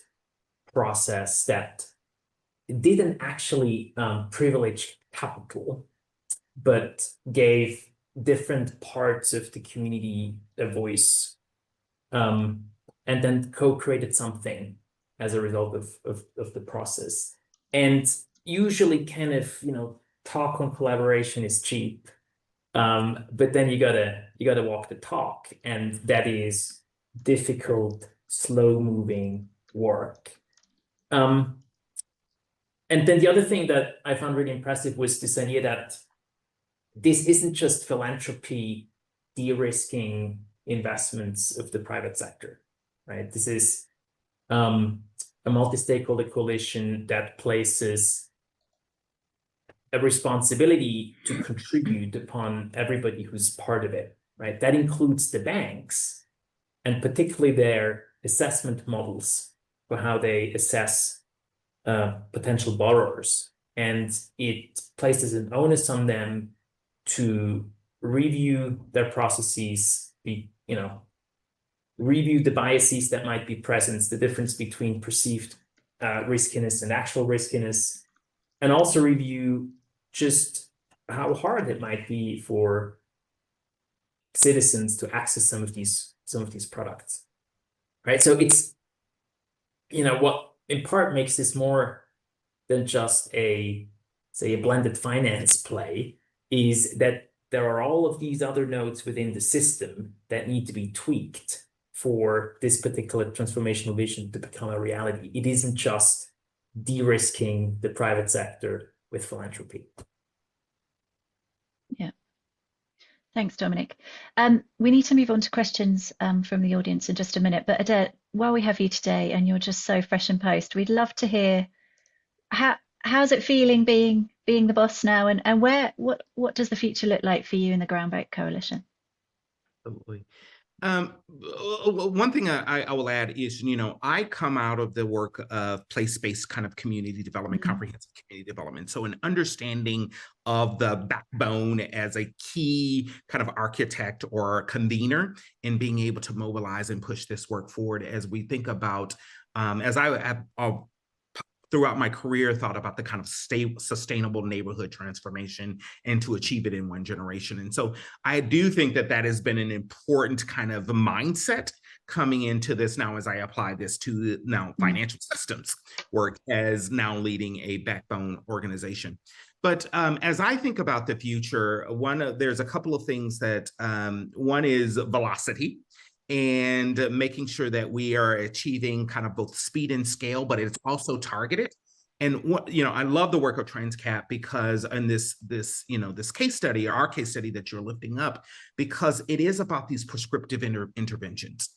process that didn't actually privilege capital, but gave different parts of the community a voice, and then co-created something as a result of the process. And usually kind of, talk on collaboration is cheap, but then you gotta walk the talk, and that is difficult, slow-moving work. And then the other thing that I found really impressive was this idea that this isn't just philanthropy de-risking investments of the private sector, right? This is a multi-stakeholder coalition that places a responsibility to contribute upon everybody who's part of it, right? That includes the banks, and particularly their assessment models for how they assess potential borrowers. And it places an onus on them to review their processes, review the biases that might be present, the difference between perceived riskiness and actual riskiness, and also review just how hard it might be for citizens to access some of these products, right? So it's, what in part makes this more than just a blended finance play is that there are all of these other nodes within the system that need to be tweaked for this particular transformational vision to become a reality. It isn't just de-risking the private sector with philanthropy. Yeah. Thanks, Dominic. We need to move on to questions from the audience in just a minute, but Adair, while we have you today and you're just so fresh and post, we'd love to hear how's it feeling being the boss now, and what does the future look like for you in the GroundBreak Coalition? Absolutely. One thing I will add is, I come out of the work of place-based kind of community development, comprehensive community development. So an understanding of the backbone as a key kind of architect or convener in being able to mobilize and push this work forward as we think about, as I throughout my career, thought about the kind of sustainable neighborhood transformation and to achieve it in one generation. And so I do think that has been an important kind of mindset coming into this now as I apply this to now financial systems work as now leading a backbone organization. But as I think about the future, there's a couple of things that one is velocity, and making sure that we are achieving kind of both speed and scale, but it's also targeted. And what, you know, I love the work of TransCap because in this case study, or our case study that you're lifting up, because it is about these prescriptive interventions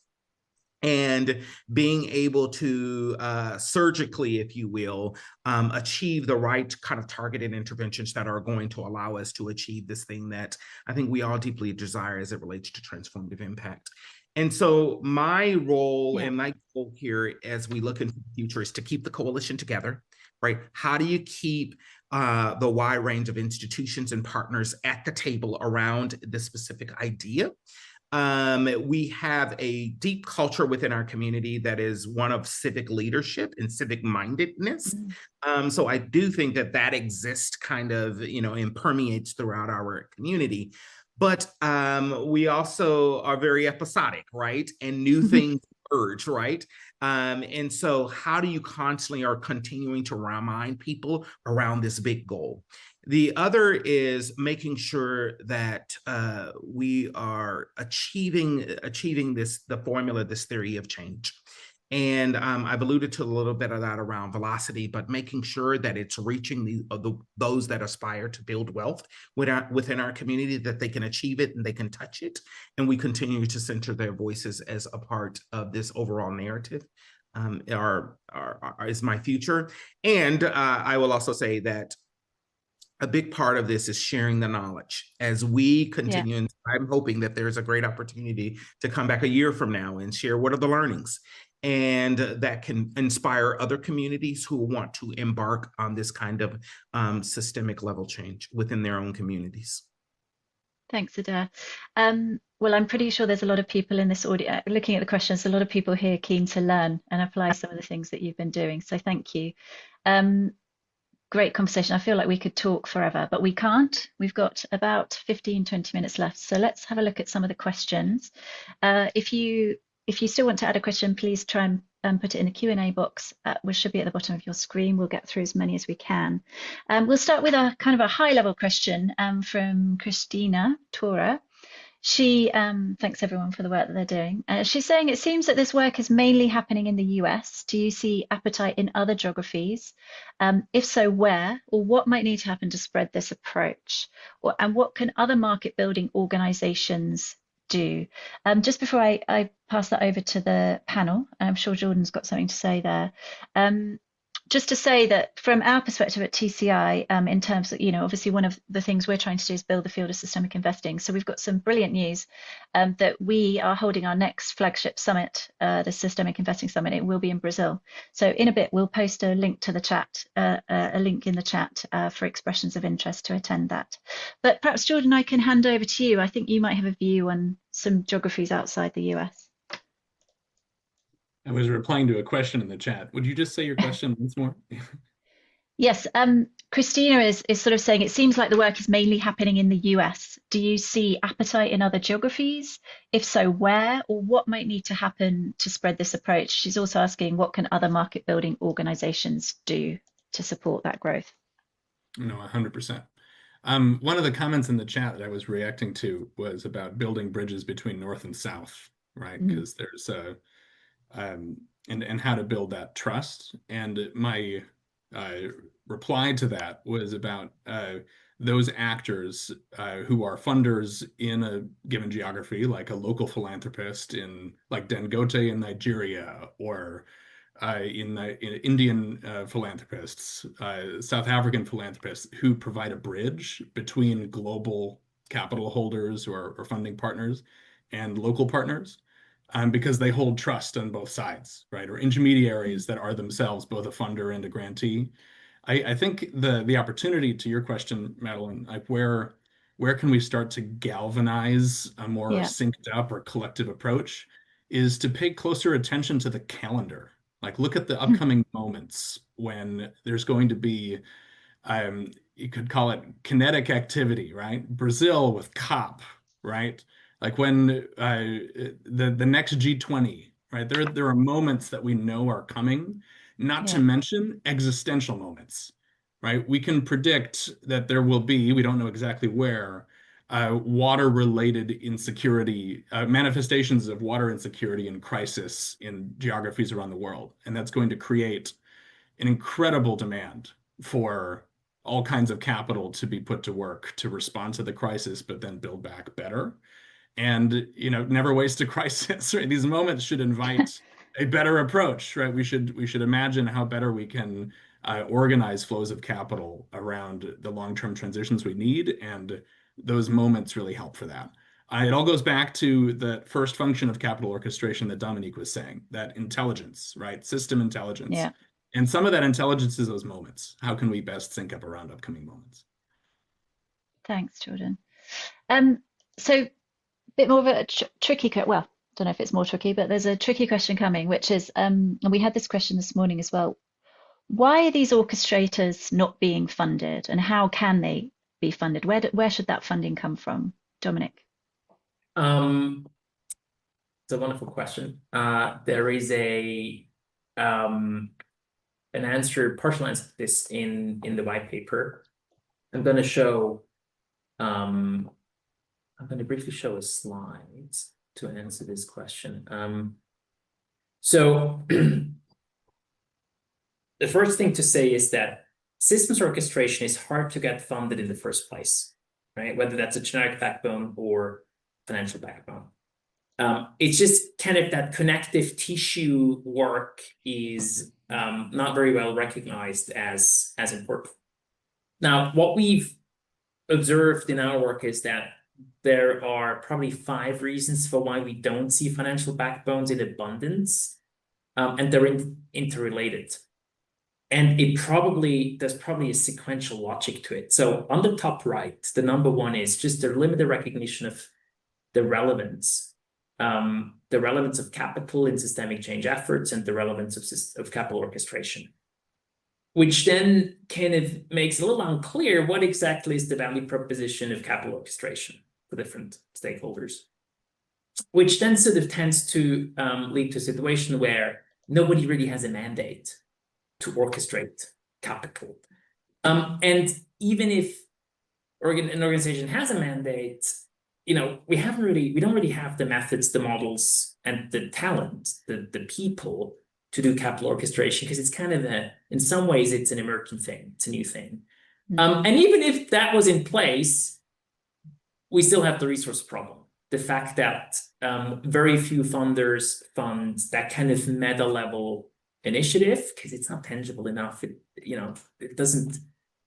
and being able to surgically, if you will, achieve the right kind of targeted interventions that are going to allow us to achieve this thing that I think we all deeply desire as it relates to transformative impact. And so my role and my goal here as we look into the future is to keep the coalition together, right? How do you keep the wide range of institutions and partners at the table around this specific idea? We have a deep culture within our community that is one of civic leadership and civic mindedness. So I do think that that exists kind of, and permeates throughout our community. But we also are very episodic, right? And new things emerge, right? And so how do you constantly are continuing to remind people around this big goal? The other is making sure that we are achieving the formula, this theory of change. And I've alluded to a little bit of that around velocity, but making sure that it's reaching those that aspire to build wealth within our community, that they can achieve it and they can touch it. And we continue to center their voices as a part of this overall narrative. Is my future. And I will also say that a big part of this is sharing the knowledge as we continue. And I'm hoping that there's a great opportunity to come back a year from now and share what are the learnings, and that can inspire other communities who want to embark on this kind of systemic level change within their own communities. Thanks, Adair. Well, I'm pretty sure there's a lot of people in this audience, looking at the questions, a lot of people here keen to learn and apply some of the things that you've been doing. So thank you. Great conversation. I feel like we could talk forever, but we can't. We've got about 15, 20 minutes left. So let's have a look at some of the questions. If you still want to add a question, please try and put it in the Q&A box, which should be at the bottom of your screen. We'll get through as many as we can. We'll start with a kind of a high level question from Christina Tora. She thanks everyone for the work that they're doing. She's saying, it seems that this work is mainly happening in the US. Do you see appetite in other geographies? If so, where or what might need to happen to spread this approach? And what can other market building organizations do? Just before I pass that over to the panel, I'm sure Jordan's got something to say there. Just to say that from our perspective at TCI, in terms of, obviously one of the things we're trying to do is build the field of systemic investing. So we've got some brilliant news that we are holding our next flagship summit, the Systemic Investing Summit. It will be in Brazil. So in a bit, we'll post a link to the chat, a link in the chat for expressions of interest to attend that. But perhaps, Jordan, I can hand over to you. I think you might have a view on some geographies outside the US. I was replying to a question in the chat. Would you just say your question once more? Yes, Christina is sort of saying, it seems like the work is mainly happening in the US. Do you see appetite in other geographies? If so, where or what might need to happen to spread this approach? She's also asking, what can other market building organizations do to support that growth? No, 100%. One of the comments in the chat that I was reacting to was about building bridges between North and South, right? Because there's and how to build that trust. And my reply to that was about those actors who are funders in a given geography, like a local philanthropist in like Dangote in Nigeria, or in Indian philanthropists, South African philanthropists, who provide a bridge between global capital holders or funding partners and local partners. Because they hold trust on both sides, right? Or intermediaries that are themselves both a funder and a grantee. I think the opportunity, to your question, Madeleine, like where can we start to galvanize a more synced up or collective approach, is to pay closer attention to the calendar. Like look at the upcoming moments when there's going to be, you could call it kinetic activity, right? Brazil with COP, right? Like when the next G20, right? There are moments that we know are coming, not to mention existential moments, right? We can predict that there will be, we don't know exactly where, water-related insecurity, manifestations of water insecurity and crisis in geographies around the world. And that's going to create an incredible demand for all kinds of capital to be put to work to respond to the crisis, but then build back better. And, you know, never waste a crisis, right? These moments should invite a better approach, right? We should imagine how better we can organize flows of capital around the long-term transitions we need, and those moments really help for that. It all goes back to the first function of capital orchestration that Dominic was saying, that intelligence, right? System intelligence. Yeah. And some of that intelligence is those moments. How can we best sync up around upcoming moments? Thanks, Jordan. So a bit more of a tricky, well, I don't know if it's more tricky, but there's a tricky question coming, which is, and we had this question this morning as well. Why are these orchestrators not being funded, and how can they be funded? Where should that funding come from, Dominic? It's a wonderful question. There is an answer, partial answer to this in the white paper. I'm going to show, I'm going to briefly show a slide to answer this question. So the first thing to say is that systems orchestration is hard to get funded in the first place, right? Whether that's a generic backbone or financial backbone. It's just kind of that connective tissue work is not very well recognized as important. Now, what we've observed in our work is that there are probably 5 reasons for why we don't see financial backbones in abundance, and they're interrelated. And there's probably a sequential logic to it. So on the top right, the number 1 is just the limited recognition of the relevance of capital in systemic change efforts and the relevance of capital orchestration, which then kind of makes it a little unclear what exactly is the value proposition of capital orchestration for different stakeholders, which then sort of tends to lead to a situation where nobody really has a mandate to orchestrate capital. And even if an organization has a mandate, you know, we don't really have the methods, the models, and the talent, the people to do capital orchestration, because it's kind of in some ways, it's an emergent thing, it's a new thing. And even if that was in place, we still have the resource problem. The fact that very few funders fund that kind of meta level initiative, because it's not tangible enough. It doesn't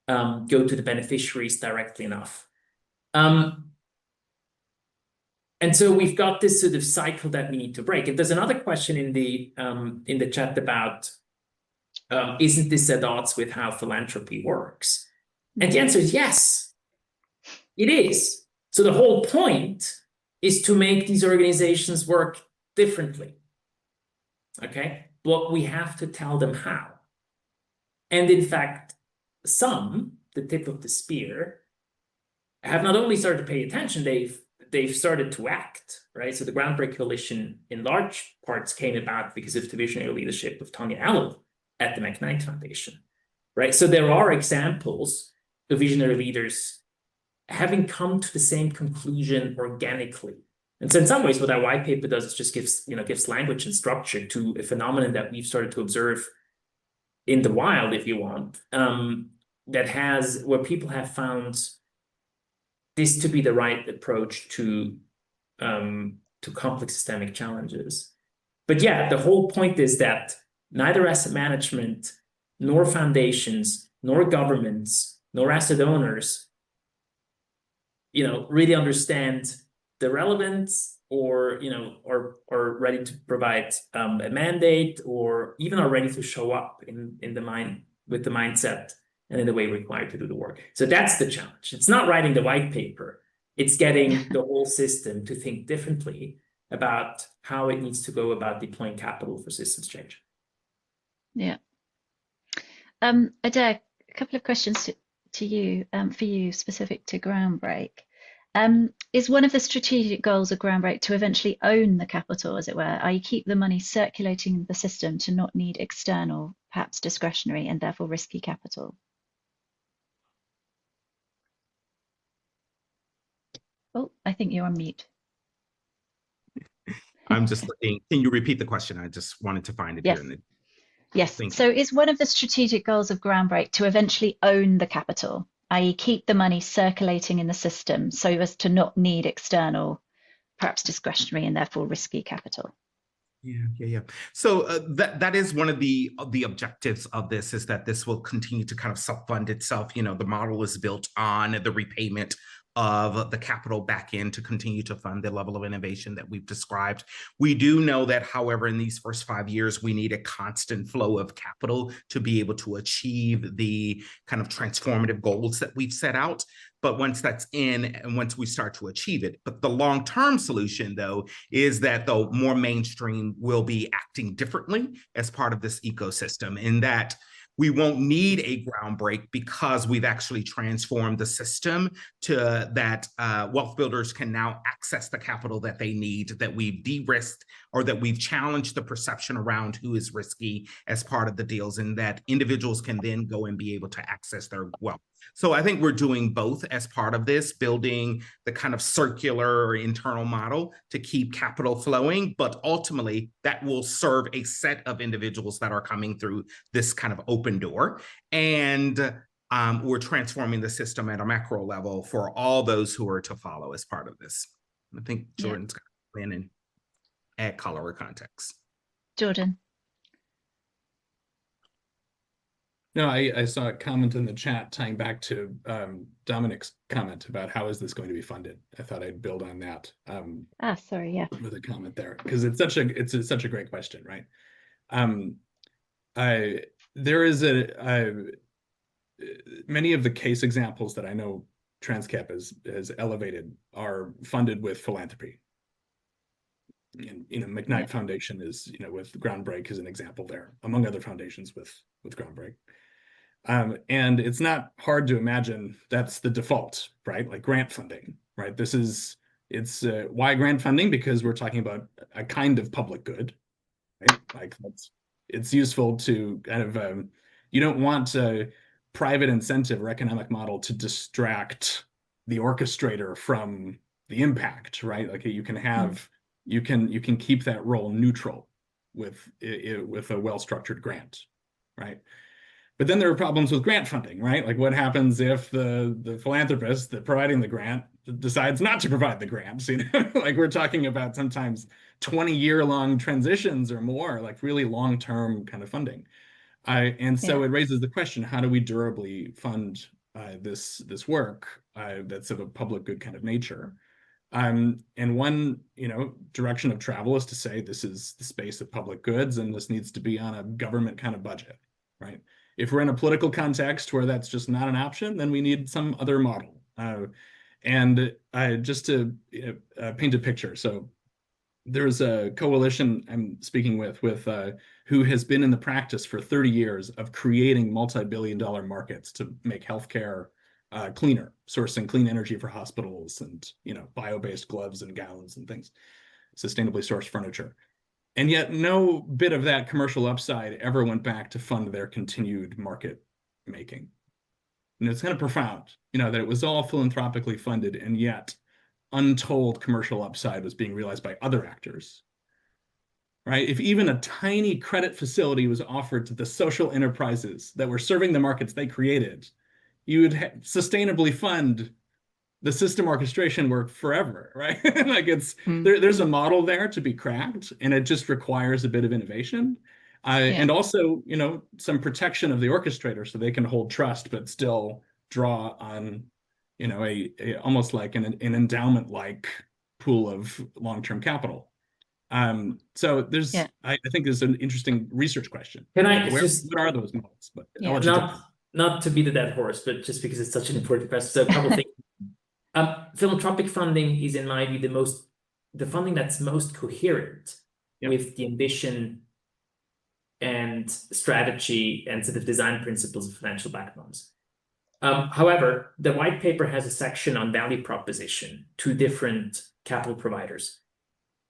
go to the beneficiaries directly enough. And so we've got this sort of cycle that we need to break. And there's another question in the chat about, isn't this at odds with how philanthropy works? And the answer is yes, it is. So the whole point is to make these organizations work differently, okay? But we have to tell them how. And in fact, some, the tip of the spear, have not only started to pay attention, they've started to act, right? So the GroundBreak Coalition in large parts came about because of the visionary leadership of Tanya Allen at the McKnight Foundation, right? So there are examples of visionary leaders having come to the same conclusion organically. And so in some ways, what our white paper does is just gives language and structure to a phenomenon that we've started to observe in the wild, if you want, where people have found this to be the right approach to complex systemic challenges. But yeah, the whole point is that neither asset management, nor foundations, nor governments, nor asset owners, really understand the relevance, or are ready to provide a mandate, or even are ready to show up with the mindset and in the way required to do the work. So that's the challenge. It's not writing the white paper. It's getting the whole system to think differently about how it needs to go about deploying capital for systems change. Yeah. Adair, a couple of questions to you, for you, specific to GroundBreak. Is one of the strategic goals of GroundBreak to eventually own the capital, as it were, i.e. keep the money circulating in the system to not need external, perhaps discretionary and therefore risky capital? Oh, I think you're on mute. I'm just looking. Can you repeat the question? I just wanted to find it Yes. here. Yes. Thank So is one of the strategic goals of GroundBreak to eventually own the capital, i.e. keep the money circulating in the system so as to not need external, perhaps discretionary and therefore risky capital? Yeah. So that is one of the objectives of this, is that this will continue to kind of self-fund itself. The model is built on the repayment of the capital back in to continue to fund the level of innovation that we've described. We do know that, however, in these first 5 years, we need a constant flow of capital to be able to achieve the kind of transformative goals that we've set out. But once that's in, and once we start to achieve it, but the long-term solution, though, is that the more mainstream will be acting differently as part of this ecosystem, in that we won't need a GroundBreak because we've actually transformed the system to that wealth builders can now access the capital that they need, that we've de-risked, or that we've challenged the perception around who is risky as part of the deals, and that individuals can then go and be able to access their wealth. So I think we're doing both as part of this, building the kind of circular or internal model to keep capital flowing, but ultimately that will serve a set of individuals that are coming through this kind of open door. And we're transforming the system at a macro level for all those who are to follow as part of this. I think Jordan's got to come in and add color or context. Jordan. No, I saw a comment in the chat tying back to Dominic's comment about how is this going to be funded. I thought I'd build on that. Sorry, yeah. With a comment there, because it's such a great question, right? There is many of the case examples that I know TransCap has elevated are funded with philanthropy. And McKnight Foundation is, with GroundBreak is an example there, among other foundations with GroundBreak. And it's not hard to imagine that's the default, right? Like grant funding, right? It's why grant funding? Because we're talking about a kind of public good, right? Like it's useful to kind of, you don't want a private incentive or economic model to distract the orchestrator from the impact, right? Like you can have, you can keep that role neutral with a well-structured grant, right? But then there are problems with grant funding, right? Like what happens if the philanthropist that providing the grant decides not to provide the grants? Like we're talking about sometimes 20-year-long transitions or more, like really long-term kind of funding. And so it raises the question, how do we durably fund this work that's of a public good kind of nature? And one, direction of travel is to say this is the space of public goods and this needs to be on a government kind of budget, right? If we're in a political context where that's just not an option, then we need some other model. And just to paint a picture, so there's a coalition I'm speaking with who has been in the practice for 30 years of creating multi-billion-dollar markets to make healthcare cleaner, sourcing clean energy for hospitals and bio-based gloves and gowns and things, sustainably sourced furniture. And yet no bit of that commercial upside ever went back to fund their continued market making. And it's kind of profound, that it was all philanthropically funded, and yet untold commercial upside was being realized by other actors, right? If even a tiny credit facility was offered to the social enterprises that were serving the markets they created, you would sustainably fund the system orchestration work forever, right? Like there's a model there to be cracked, and it just requires a bit of innovation. And also, some protection of the orchestrator so they can hold trust, but still draw on, almost like an endowment-like pool of long-term capital. So there's, I think there's an interesting research question. Can I what are those models? But not to be the dead horse, but just because it's such an important question. So a couple things. Philanthropic funding is, in my view, the funding that's most coherent with the ambition and strategy and sort of design principles of financial backbones. However, the white paper has a section on value proposition to different capital providers.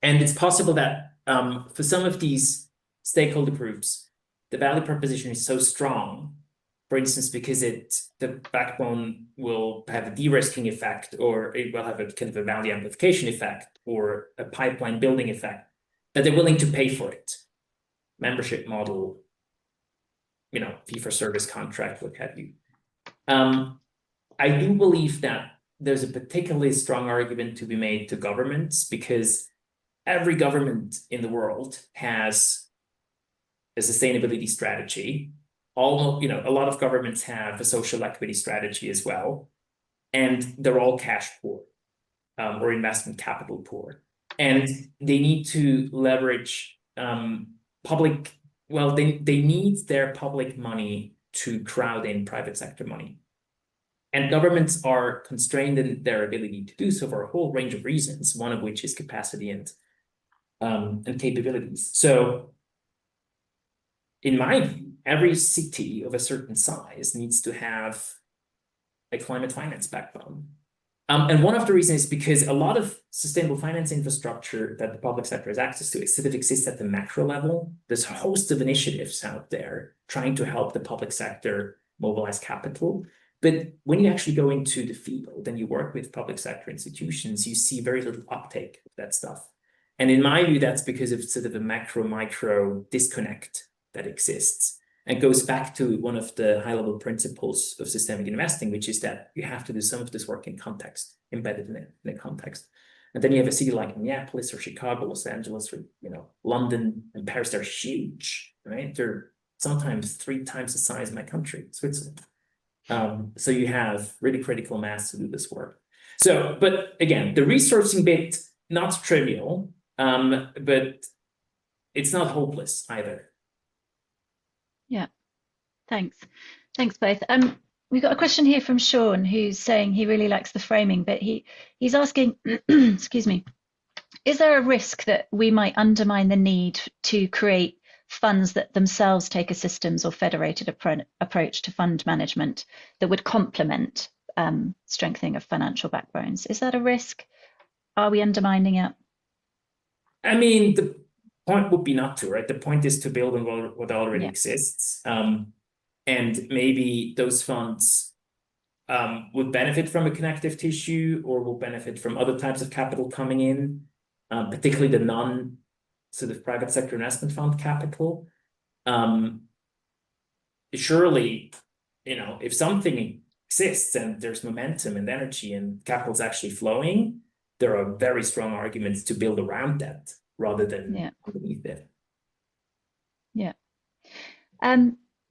And it's possible that for some of these stakeholder groups, the value proposition is so strong, for instance, because the backbone will have a de-risking effect, or it will have a kind of a value amplification effect, or a pipeline building effect, that they're willing to pay for it. Membership model, fee-for-service contract, what have you. I do believe that there's a particularly strong argument to be made to governments, because every government in the world has a sustainability strategy. A lot of governments have a social equity strategy as well, and they're all cash poor, or investment capital poor, and they need to leverage they need their public money to crowd in private sector money. And governments are constrained in their ability to do so for a whole range of reasons, one of which is capacity and capabilities. So in my view, every city of a certain size needs to have a climate finance backbone. And one of the reasons is because a lot of sustainable finance infrastructure that the public sector has access to, it sort of exists at the macro level. There's a host of initiatives out there trying to help the public sector mobilize capital. But when you actually go into the field and you work with public sector institutions, you see very little uptake of that stuff. And in my view, that's because of sort of a macro-micro disconnect that exists. And goes back to one of the high-level principles of systemic investing, which is that you have to do some of this work in context, embedded in a context. And then you have a city like Minneapolis or Chicago, Los Angeles, or London and Paris. They're huge, right? They're sometimes 3 times the size of my country, Switzerland. So you have really critical mass to do this work. So, but again, the resourcing bit, not trivial, but it's not hopeless either. Yeah, thanks both. We've got a question here from Sean, who's saying he really likes the framing, but he's asking, excuse me, is there a risk that we might undermine the need to create funds that themselves take a systems or federated approach to fund management that would complement strengthening of financial backbones? Is that a risk? Are we undermining it? I mean, the point would be not to, right? The point is to build on what already exists. And maybe those funds would benefit from a connective tissue, or will benefit from other types of capital coming in, particularly the non sort of private sector investment fund capital. Surely, if something exists and there's momentum and energy and capital's actually flowing, there are very strong arguments to build around that rather than underneath it. Yeah.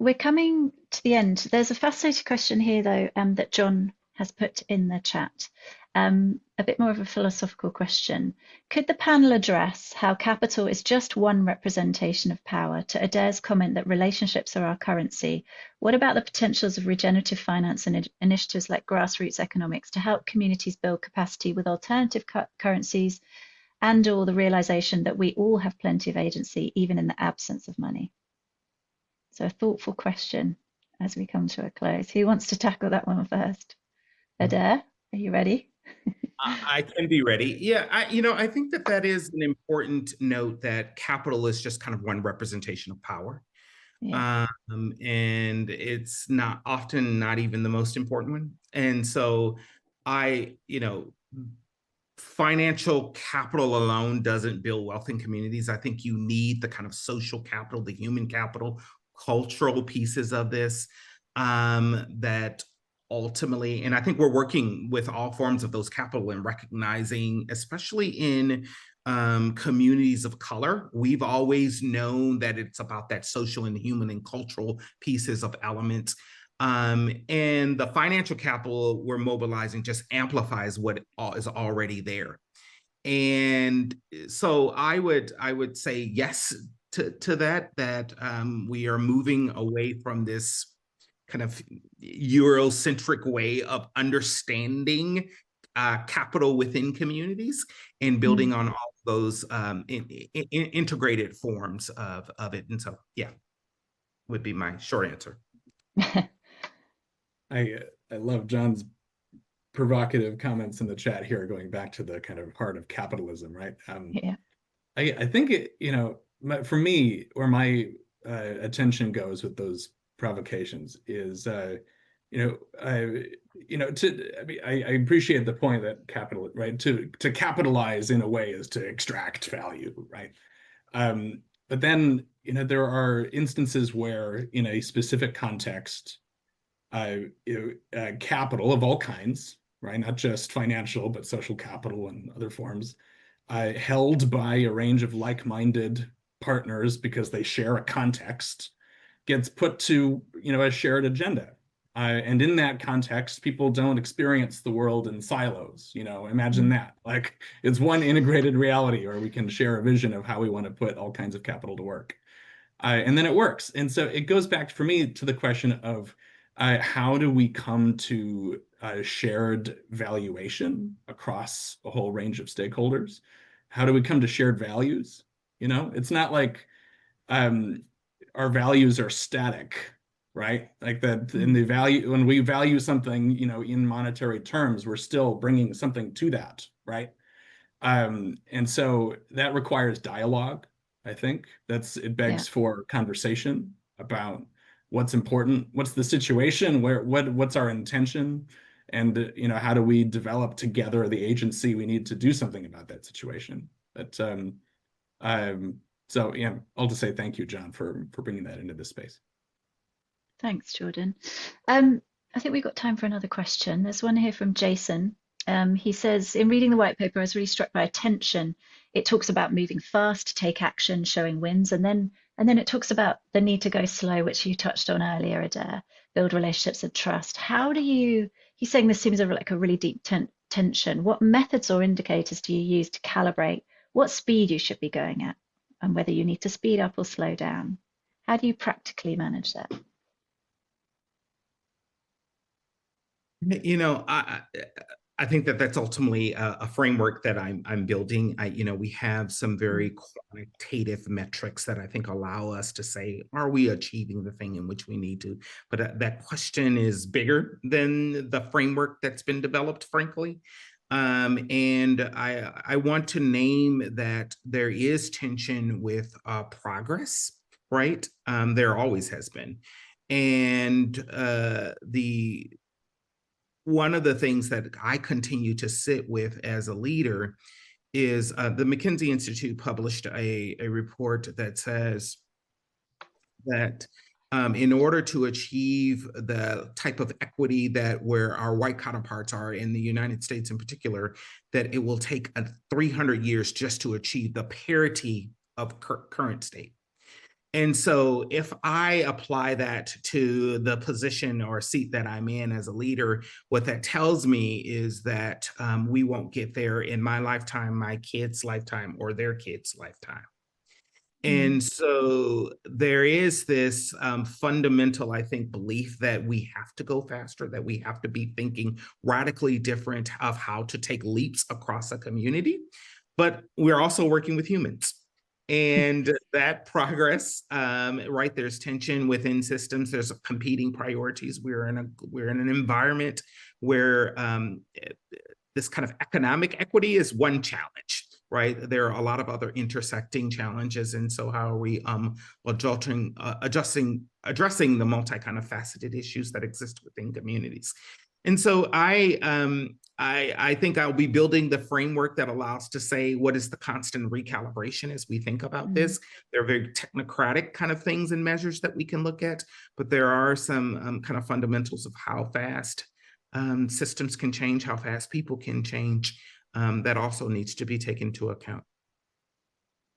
We're coming to the end. There's a fascinating question here, though, that John has put in the chat. A bit more of a philosophical question. Could the panel address how capital is just one representation of power? To Adair's comment that relationships are our currency, what about the potentials of regenerative finance and initiatives like grassroots economics to help communities build capacity with alternative currencies, and/or the realization that we all have plenty of agency, even in the absence of money? So a thoughtful question as we come to a close. Who wants to tackle that one first? Adair, are you ready? I can be ready. Yeah, I think that is an important note, that capital is just kind of one representation of power. Yeah. And it's not often not even the most important one. And so financial capital alone doesn't build wealth in communities. I think you need the kind of social capital, the human capital, cultural pieces of this that ultimately, and I think we're working with all forms of those capital and recognizing, especially in communities of color, we've always known that it's about that social and human and cultural pieces of elements. And the financial capital we're mobilizing just amplifies what is already there. And so I would say yes to that we are moving away from this kind of Eurocentric way of understanding capital within communities and building on all those integrated forms of it. And so, yeah, would be my short answer. I love John's provocative comments in the chat here, going back to the kind of heart of capitalism, right? I think for me, where my attention goes with those provocations is, I appreciate the point that capital, right, to capitalize in a way is to extract value, right? But then there are instances where in a specific context, capital of all kinds, right? Not just financial, but social capital and other forms, held by a range of like-minded partners because they share a context, gets put to, a shared agenda. And in that context, people don't experience the world in silos. Imagine that. Like, it's one integrated reality, or we can share a vision of how we want to put all kinds of capital to work. And then it works. And so it goes back for me to the question of how do we come to shared valuation across a whole range of stakeholders? How do we come to shared values? It's not like our values are static, right? Like that in the value, when we value something, in monetary terms, we're still bringing something to that, right? And so that requires dialogue. I think it begs for conversation about what's important, what's the situation, what's our intention, and how do we develop together the agency we need to do something about that situation. But so yeah, I'll just say thank you, John, for bringing that into this space. Thanks, Jordan. I think we've got time for another question. There's one here from Jason. He says, in reading the white paper, I was really struck by a tension. It talks about moving fast, take action, showing wins, and then it talks about the need to go slow, which you touched on earlier, Adair, build relationships and trust. He's saying this seems like a really deep tension. What methods or indicators do you use to calibrate what speed you should be going at and whether you need to speed up or slow down? How do you practically manage that? I think that's ultimately a framework that I'm building. We have some very quantitative metrics that I think allow us to say, are we achieving the thing in which we need to? But that question is bigger than the framework that's been developed, frankly. And I want to name that there is tension with progress, right? There always has been. And one of the things that I continue to sit with as a leader is the McKinsey Institute published a report that says that in order to achieve the type of equity where our white counterparts are in the United States in particular, that it will take 300 years just to achieve the parity of current state. And so if I apply that to the position or seat that I'm in as a leader, what that tells me is that we won't get there in my lifetime, my kids' lifetime, or their kids' lifetime. And so there is this fundamental, I think, belief that we have to go faster, that we have to be thinking radically different of how to take leaps across a community. But we're also working with humans. And that progress, right, there's tension within systems, there's competing priorities. We're in an environment where this kind of economic equity is one challenge, right? There are a lot of other intersecting challenges. And so how are we addressing the multi kind of faceted issues that exist within communities? And so I think I'll be building the framework that allows to say, what is the constant recalibration as we think about this? There are very technocratic kind of things and measures that we can look at, but there are some kind of fundamentals of how fast systems can change, how fast people can change, that also needs to be taken into account.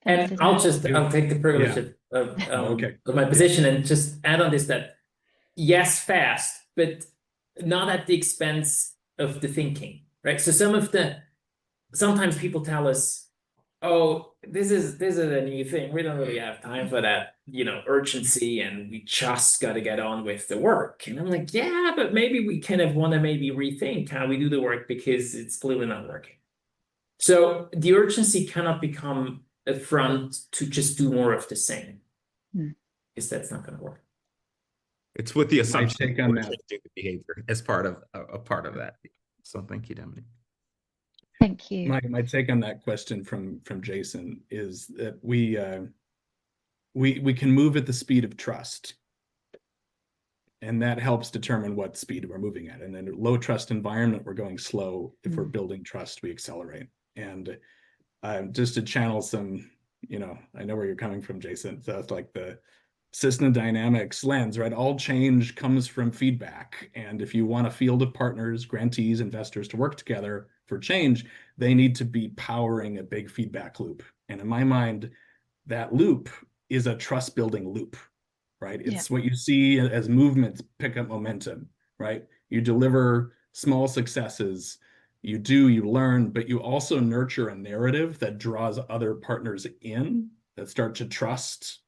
And I'll take the privilege of my position and just add on this that yes, fast, but not at the expense of the thinking, right? So sometimes people tell us, oh, this is a new thing. We don't really have time for that, urgency, and we just got to get on with the work. And I'm like, yeah, but maybe we kind of want to maybe rethink how we do the work because it's clearly not working. So the urgency cannot become a front to just do more of the same, because that's not going to work. It's with the assumption that we're changing the behavior as part of that. So thank you, Dominic. Thank you. My take on that question from Jason is that we can move at the speed of trust, and that helps determine what speed we're moving at. And in a low trust environment, we're going slow. If we're building trust, we accelerate. And just to channel some I know where you're coming from, Jason. So that's like the system dynamics lens, right? All change comes from feedback. And if you want a field of partners, grantees, investors to work together for change, they need to be powering a big feedback loop. And in my mind, that loop is a trust building loop, right? It's what you see as movements pick up momentum, right? You deliver small successes, you learn, but you also nurture a narrative that draws other partners in that start to trust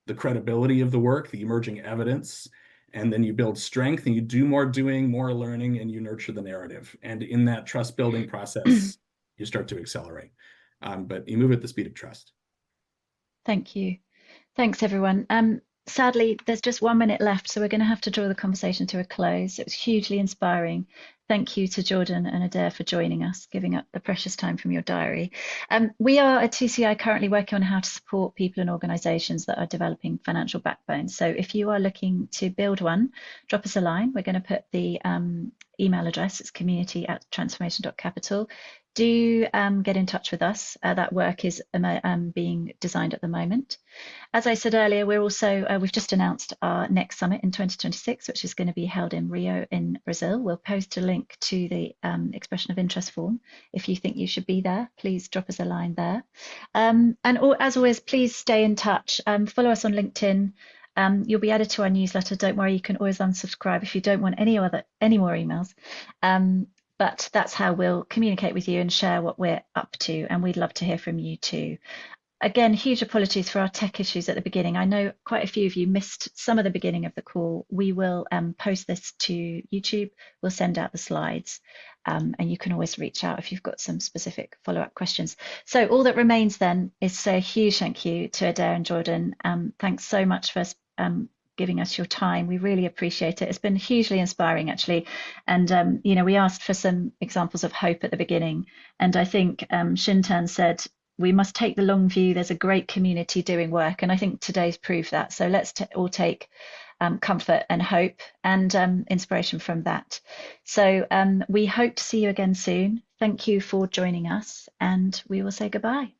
the credibility of the work, the emerging evidence, and then you build strength and you do more doing, more learning, and you nurture the narrative. And in that trust building process, you start to accelerate. But you move at the speed of trust. Thank you. Thanks, everyone. Sadly, there's just 1 minute left, so we're going to have to draw the conversation to a close. It was hugely inspiring. Thank you to Jordan and Adair for joining us, giving up the precious time from your diary. We are at TCI currently working on how to support people and organisations that are developing financial backbones. So if you are looking to build one, drop us a line. We're going to put the email address. It's community@transformation.capital. Do get in touch with us. That work is being designed at the moment. As I said earlier, we've just announced our next summit in 2026, which is going to be held in Rio in Brazil. We'll post a link to the expression of interest form. If you think you should be there, please drop us a line there. As always, please stay in touch. Follow us on LinkedIn. You'll be added to our newsletter. Don't worry, you can always unsubscribe if you don't want any more emails. But that's how we'll communicate with you and share what we're up to. And we'd love to hear from you too. Again, huge apologies for our tech issues at the beginning. I know quite a few of you missed some of the beginning of the call. We will post this to YouTube. We'll send out the slides and you can always reach out if you've got some specific follow-up questions. So all that remains then is to say a huge thank you to Adair and Jordan. Thanks so much for giving us your time. We really appreciate it. It's been hugely inspiring, actually. And, we asked for some examples of hope at the beginning. And I think Shintan said, we must take the long view. There's a great community doing work. And I think today's proved that. So let's all take comfort and hope and inspiration from that. So we hope to see you again soon. Thank you for joining us. And we will say goodbye.